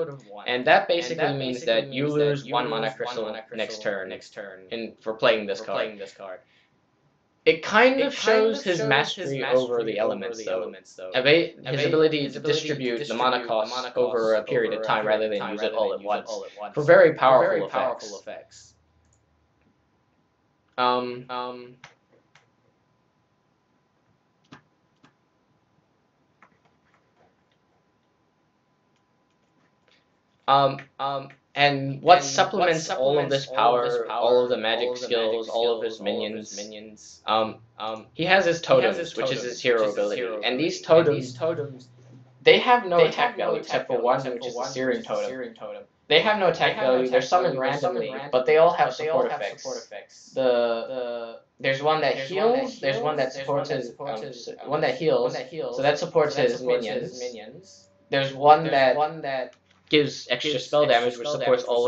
of 1, and that basically means that you lose 1 mana crystal next turn for playing this card. It kind of shows his mastery over the elements, though. His ability to distribute the mana cost over a period of time rather than use it all at once for very powerful effects. And what supplements all of this power, all of the magic skills, all of his minions, he has his totems, which is his hero ability. And these totems, they have no attack value except for one, which is the Searing Totem. They have no attack value, they're summoned randomly, but they all have support effects. There's one that heals, there's one that supports his, so that supports his minions. There's one that gives extra spell damage, which supports all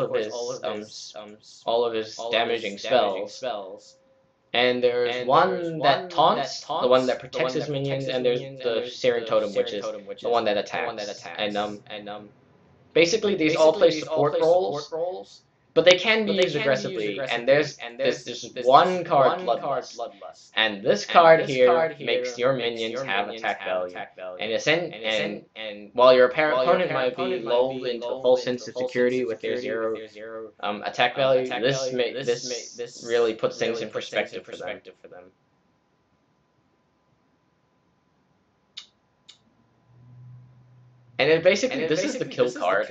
of his damaging spells. And there's one that taunts, the one that protects his minions, and there's the Searing Totem, which is the one that attacks. And basically these all play support roles, but they can be used aggressively. And there's this one card, Bloodlust, and this card here makes your minions have attack value. And while your opponent might be lulled into a false sense of security with their 0 attack value, this really puts things in perspective for them. And it basically, this is the kill card.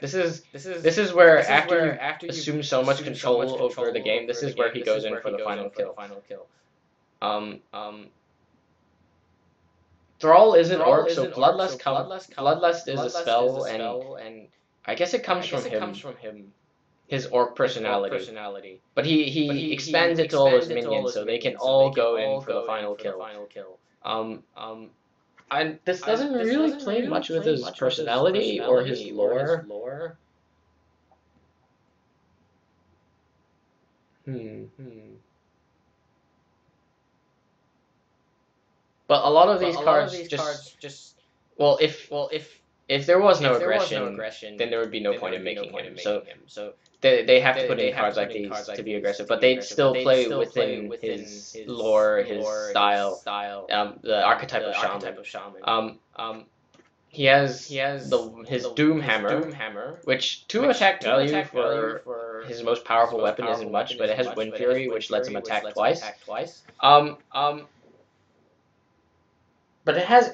This is where after you assume so much control over the game, this is where he goes in for the final kill. Thrall is an orc, so Bloodlust is a spell, and I guess it comes from him, his orc personality. But he expands it to all his minions, so they can all go in for the final kill. And this doesn't really play much with his personality or his lore. But a lot of these cards just well, if there was no aggression, then there would be no point in making him. So they have to put in cards like these to be aggressive, but they still play within his lore, his style, the archetype of shaman. He has his Doom Hammer, which 2 attack value for his most powerful weapon isn't much, but it has Wind Fury, which lets him attack twice. But it has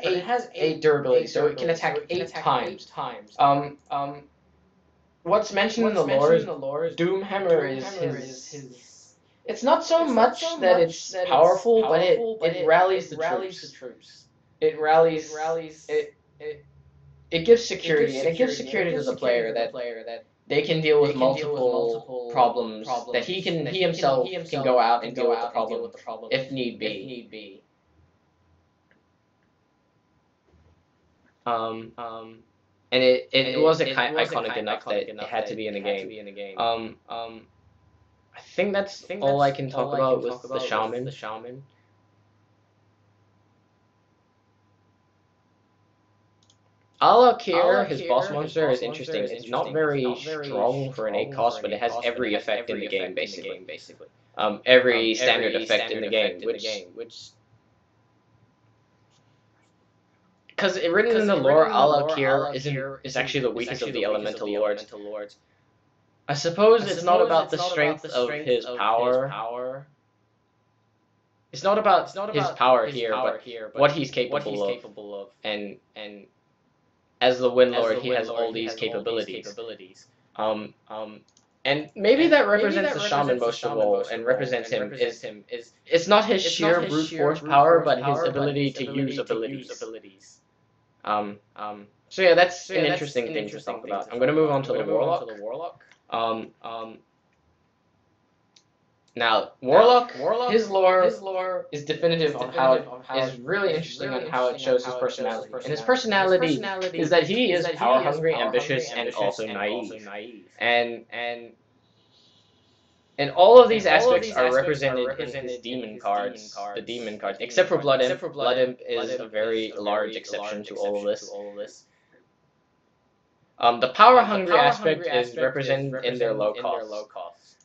8 durability, so it can attack 8 times. What's mentioned in the lore is Doom Hammer is his. It's not so much that it's powerful, but it rallies the troops. It gives security, and it gives security to the player that they can deal with multiple problems, that he himself can go out and deal with the problem if need be. And it was iconic enough that it had to be in the game. I think that's all I can talk about with the shaman. Al-Akir, his boss monster, is interesting. It's not very strong for an 8 cost, but it has every effect in the game, basically. Every standard effect in the game, which because written in the lore, Al-Akir is actually the weakest of the elemental lords. I suppose it's not about the strength of his power. It's not about his power here, but what he's capable of. And as the Wind Lord, he has all these capabilities. And maybe that represents the shaman most of all, and represents him is it's not his sheer brute force power, but his ability to use abilities. So yeah, that's an interesting thing to talk about. I'm going to move on to the Warlock. Now, Warlock, his lore is definitive on how it is really interesting on how it shows his personality. And his personality is that he is power hungry, ambitious, and also naive. And all of these aspects are represented in his demon cards, the demon cards, except for Blood Imp. Blood Imp is a very large exception to all of this. The power-hungry aspect is represented in their low costs.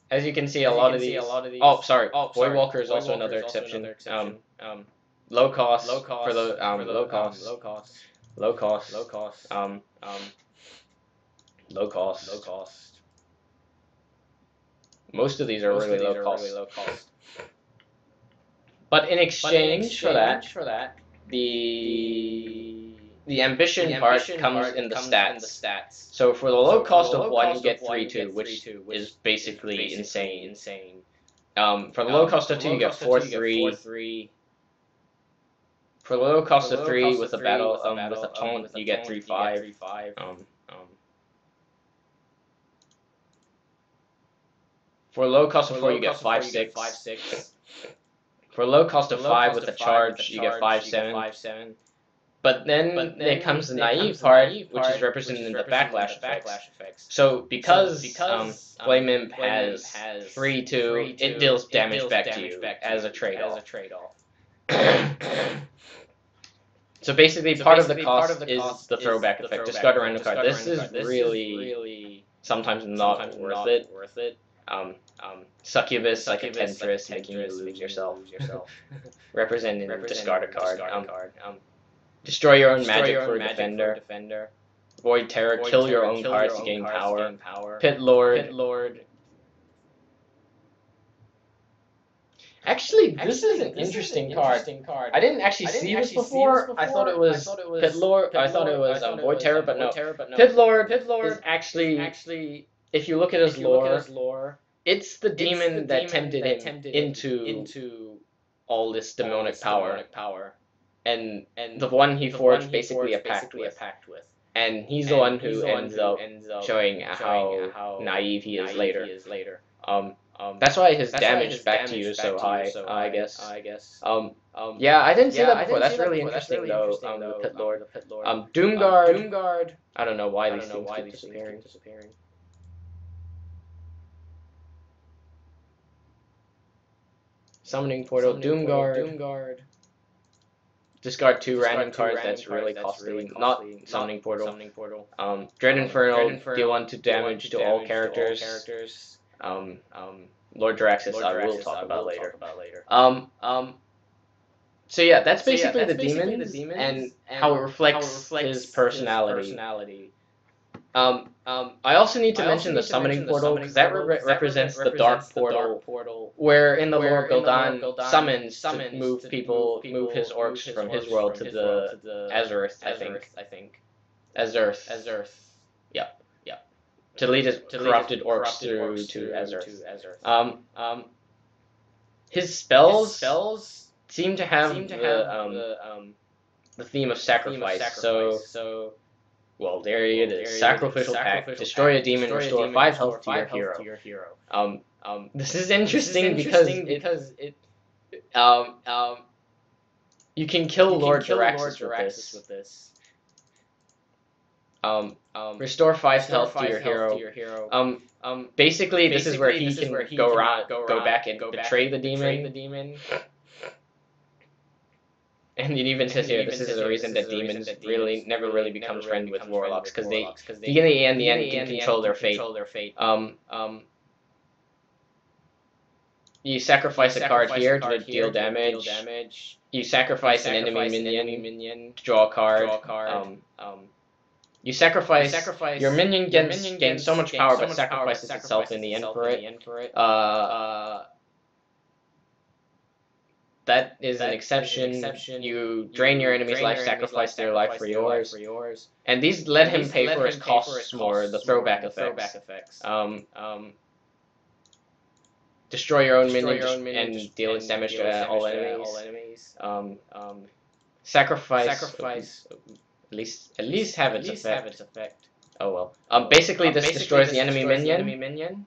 As you can see, a lot of these... Oh, sorry. Boy Walker is also another exception. Low cost for the... Low cost. Most of these are really low cost. But in exchange for that, the ambition part comes in the stats. So for the low cost of 1, you get 3/2, which is basically insane. For the low cost of 2, you get 4/3. For the low cost of 3 with a battle with a taunt, you get 3/5. For low cost of 4, you get 5/6. For low cost of 5 with a charge, you get 5/7. But then there comes the naive part, which is represented in the backlash effects. So because Flame Imp has 3/2, it deals damage back to you as a trade-off. So basically, part of the cost is the throwback effect. Discard a random card. This is really sometimes not worth it. Succubus, like a Temptress, making you lose yourself. Representing discard a card. Destroy your own magic for a defender. Void Terror, kill your own cards to gain power. Pit Lord. Actually, this is an interesting card. I didn't actually see this before. I thought it was Pit Lord. I thought it was Void Terror, but no. Pit Lord is actually, if you look at his lore, it's the demon that tempted him into all this demonic power. And the one he forged basically a pact with. And he's the one who ends up showing how naive he is later. That's why his damage back to you is so high, I guess. Yeah, I didn't see that before. That's really interesting, though, the Pit Lord. Doomguard. I don't know why these things keep disappearing. Summoning Portal, Doomguard. Discard 2 random cards, that's really costly. Not Summoning Portal. Dread Infernal, deal 1 damage to all characters. Lord Jaraxxus, I will talk about later. So yeah, that's basically the demons and how it reflects his personality. I also need to mention the Summoning Portal, because that represents the Dark Portal, where in the lore Gul'dan summons to move his orcs from his world to the Azeroth, I think. Azeroth. Yep. To lead his corrupted orcs through to Azeroth. His spells seem to have the theme of sacrifice. So, well, there it is. Sacrificial Pact. Destroy a demon, restore 5 health to your hero. This is interesting because you can kill Lord Jaraxxus with this. Restore 5 health to your hero. Basically, this is where he can go back and betray the demon. And it even says here, this is the reason that demons never really become friends with warlocks, because they, beginning and the end, can control their fate. You sacrifice a card here to deal damage. You sacrifice an enemy minion to draw a card. You sacrifice your minion gains so much power, but sacrifices itself in the end for it. That is an exception. You drain your enemy's life, sacrifice their life for yours. And these let him pay for his costs more, the throwback effects. Destroy your own minion and deal its damage to all enemies. Sacrifice. At least have its effect. Oh well. Basically, this destroys the enemy minion.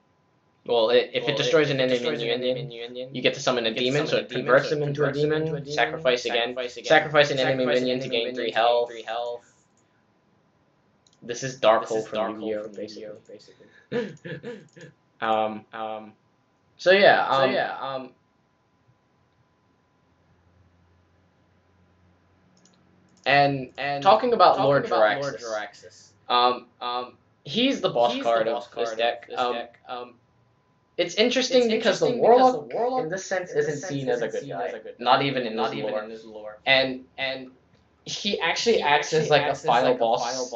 Well, if it destroys an enemy minion, you get to summon a demon, so it converts him into a demon. Sacrifice again. Sacrifice an enemy minion to gain 3 health. This is Darkhold from Yu-Gi-Oh! Basically. So yeah. And talking about Lord Jaraxxus. He's the boss card of this deck. It's interesting because the Warlock, in this sense, isn't seen as a good guy. Not even in his lore. And he actually acts as like a final boss.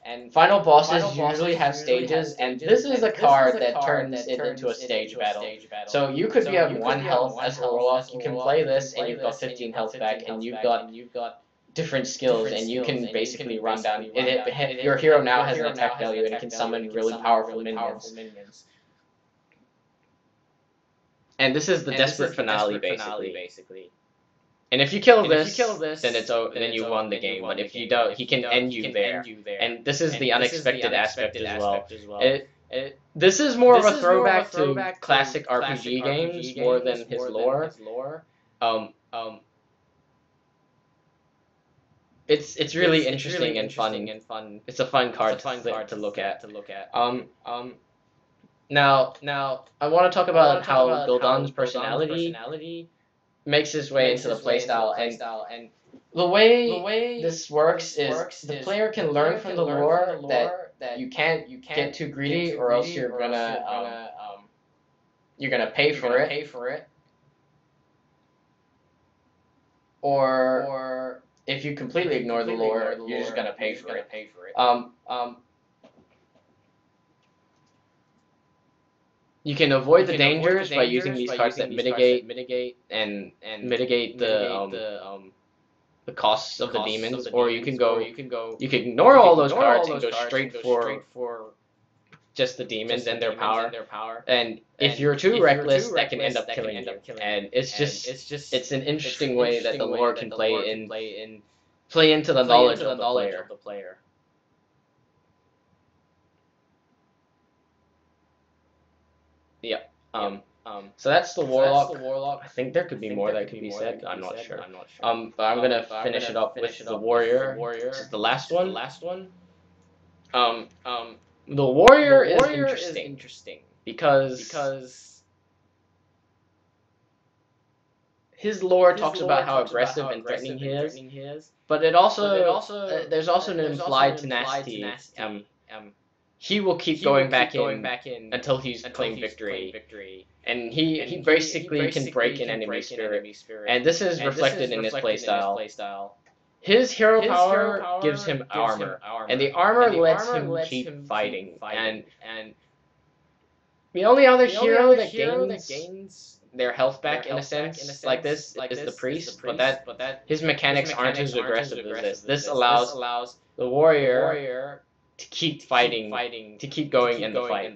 And final bosses usually have stages, and this is a card that turns it into a stage battle. So you could be at 1 health as a Warlock, you can play this, and you've got 15 health back, and you've got different skills, and you can basically run down. Your hero now has an attack value and can summon really powerful minions. And this is the desperate finale, basically. And if you kill this, then you won the game. But if you don't, he can end you there. And this is the unexpected aspect as well. This is more of a throwback to classic RPG games more than his lore. it's really interesting and fun. It's a fun card to look at. Now I want to talk about how Gul'dan's personality makes his way into the playstyle, and the way this works is the player can learn from the lore that you can't get too greedy, or else you're gonna pay for it, or if you completely ignore the lore, you're just gonna pay for it. You can avoid the dangers by using these cards that mitigate the costs of the demons, or you can ignore all those cards and go straight for just the demons and their power. And if you're too reckless, that can end up killing you. And it's an interesting way that the lore can play into the knowledge of the player. Yeah. So that's the warlock. I think there could be more that could be said. I'm not sure. But I'm gonna finish it up with the warrior. This is the last one. The warrior is interesting because his lore talks about how aggressive and threatening he is, but it also there's also an implied tenacity. He will keep going back in until he's claimed victory. And he basically can break an enemy spirit. And this is reflected in his playstyle. His hero power gives him armor, and the armor lets him keep fighting. And the only other hero that gains their health back in a sense like this is the priest, but his mechanics aren't as aggressive as this. This allows the warrior to keep fighting, to keep going in the fight.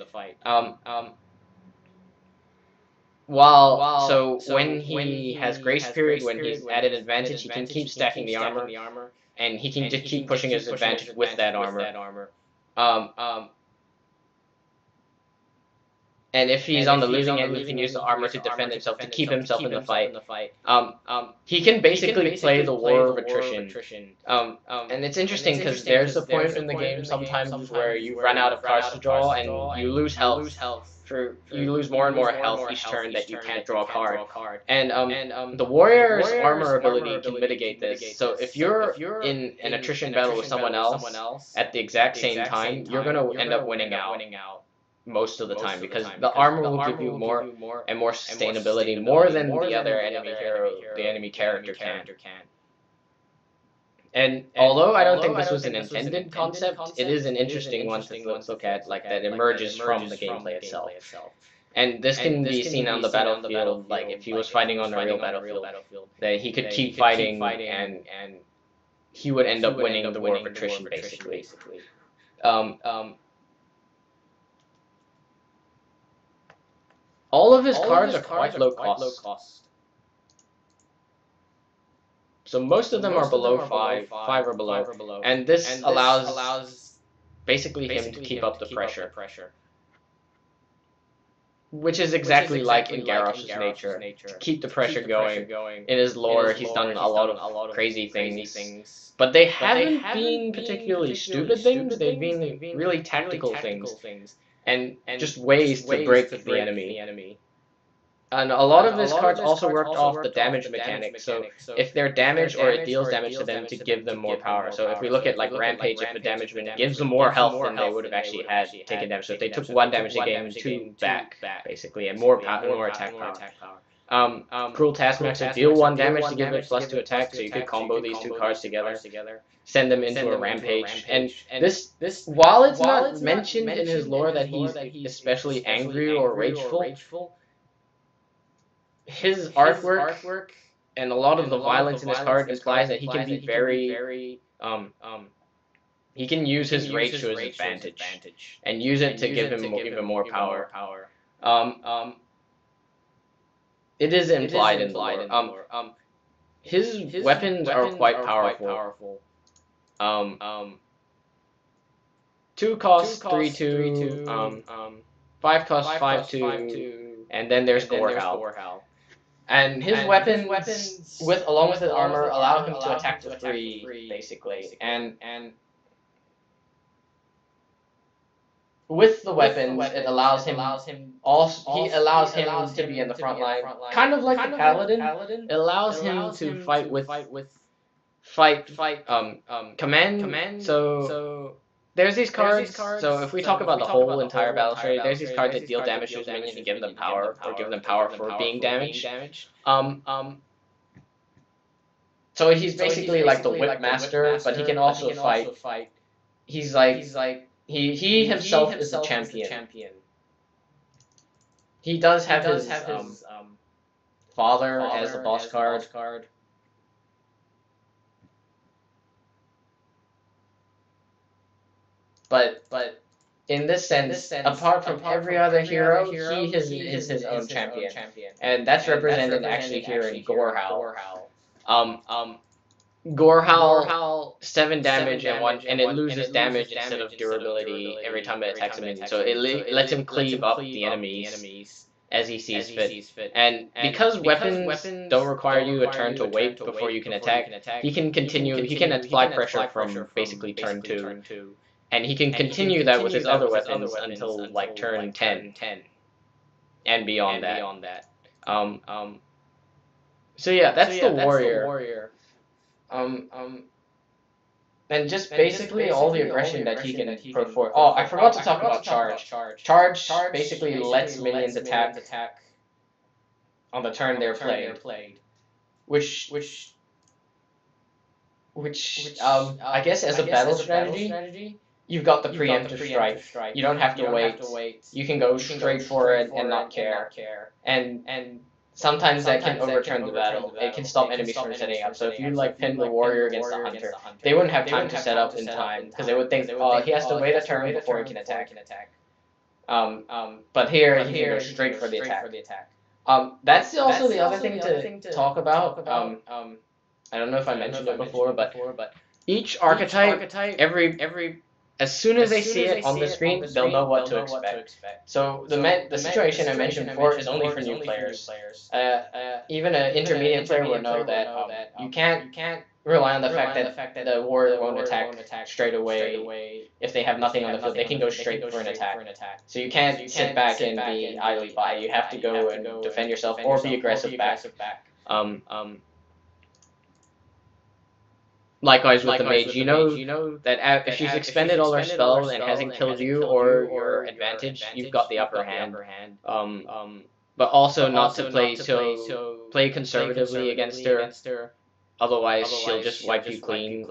When he has grace period, when he's at an advantage, he can keep stacking the armor, and he can just keep pushing his advantage with that armor. And if he's on the losing end, he can use the armor to defend himself, to keep himself in the fight. He can basically play the war of attrition. And it's interesting because there's a point in the game sometimes where you run out of cards to draw and you lose health. You lose more and more health each turn that you can't draw a card. And the warrior's armor ability can mitigate this. So if you're in an attrition battle with someone else at the exact same time, you're going to end up winning out most of the time, because the armor will give you more and more sustainability, more than the other enemy character can. And although I don't think this was an intended concept, it is an interesting one to look at, like that emerges from the gameplay itself. And this can be seen on the battlefield, like if he was fighting on a real battlefield, that he could keep fighting and he would end up winning the war of attrition, basically. All of his cards are quite low cost. So most of them are below 5 or below. And this allows basically him to keep up the pressure. Which is exactly like in Garrosh's nature, to keep the pressure going. In his lore, he's done a lot of crazy things. But they haven't been particularly stupid things, they've been really tactical things. And just ways to break the enemy. And a lot of his cards also worked off the damage mechanic, so if they're damaged or it deals damage to them, to give them more power. So if we look at like Rampage, if the damage gives them more health than they would have actually had taken damage. So if they took 1 damage, they gave them 2 back, basically, and more attack power. Cruel Taskmaster, deal 1 damage to give it +2 attack, so you could combo these 2 cards together, send them into a Rampage. And this, while it's not mentioned in his lore that he's especially angry or rageful, his artwork and a lot of the violence in his card implies that he can be very he can use his rage to his advantage and use it to give him even more power. It is implied in the lore. His weapons are quite powerful. 2 cost 3/2, 5 cost 5/2, and then there's Gorehowl. And his weapons, along with his armor, allow him to attack for free, basically. And with the weapons, it allows him also he allows him to be in the front line, kind of like the paladin. It allows him to fight with command. So there's these cards. So if we talk about the whole entire battle strategy, there's these cards that deal damage to his minion and give them power, or give them power for being damaged. So he's basically like the whip master, but he can also fight. He's like he himself is a champion. He does have his father as the boss card. But in this sense, apart from every other hero, he is his own champion, and that's represented actually here in Gorehowl. Gorehowl 7 damage and it loses damage instead of durability every time it attacks a minion. So it lets him cleave up the enemies as he sees fit. And because weapons don't require you a turn to wait before you can attack, he can apply pressure from basically turn 2. And he can continue that with his other weapons until like turn 10 and beyond that. So yeah, that's the warrior. And just basically all the aggression that he can put forth. Oh, I forgot to talk about charge. Charge basically lets minions attack on the turn they're played, which I guess as a battle strategy, you've got the preemptive strike. You don't have to wait. You can go straight for it and not care. And sometimes that can overturn the battle. It can stop enemies from setting up. So if you like pin the warrior against the hunter, they wouldn't have time to set up in time because they would think, oh, he has to wait a turn before he can attack. But here he can go straight for the attack. That's also the other thing to talk about. I don't know if I mentioned it before, but each archetype, as soon as they see it on the screen, they'll know what to expect. So the situation I mentioned before is only for new players. Even an intermediate player will know that you can't rely on the fact that the warrior won't attack straight away if they have nothing on the field. They can go straight for an attack. So you can't sit back and be idly by. You have to go and defend yourself or be aggressive back. Likewise with the mage, you know that if she's expended all her spells and hasn't killed you or your advantage, you've got the upper hand. But also not to play conservatively against her. Otherwise, she'll just wipe you clean.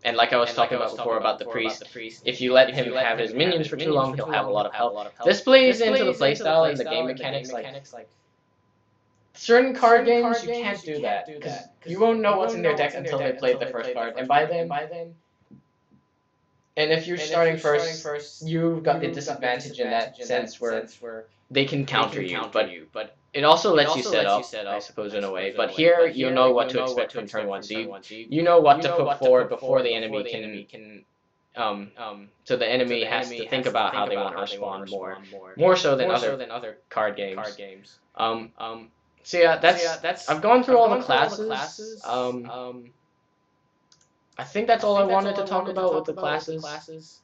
And like I was talking about before about the priest, if you let him have his minions for too long, he'll have a lot of health. This plays into the playstyle and the game mechanics. Like certain card games, you can't do that because you won't know what's in their deck until they played the first card, and by then, and if you're starting first, you've got the disadvantage in that sense where they can counter you, but it also lets you set up, I suppose, in a way. But here, you know what to expect from turn 1, so you know what to put forward before the enemy can. So the enemy has to think about how they want to respond more so than other card games. So yeah, that's I've gone through all the classes. I think that's all I wanted to talk about with the classes.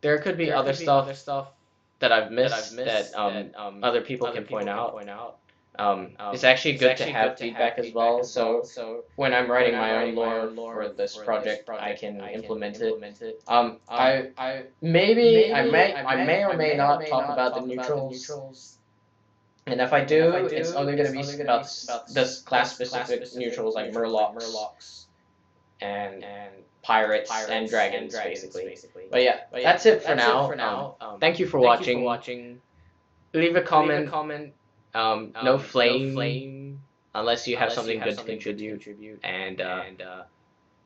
There could be other stuff that I've missed that other people can point out. It's actually good to have feedback as well. So when I'm writing my own lore for this project, I can implement it. I may or may not talk about the neutrals. And if I do, it's only going to be about this class-specific neutrals like Murlocs and Pirates and Dragons, basically. But yeah, that's it for now. Thank you for watching. Leave a comment. No flame, unless you have something good to contribute. And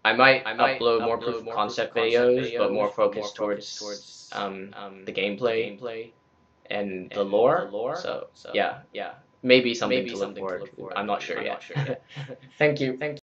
I might upload more proof of concept videos, but more focused towards the gameplay. And the lore. So yeah, maybe something to look forward to. I'm not sure yet. Thank you.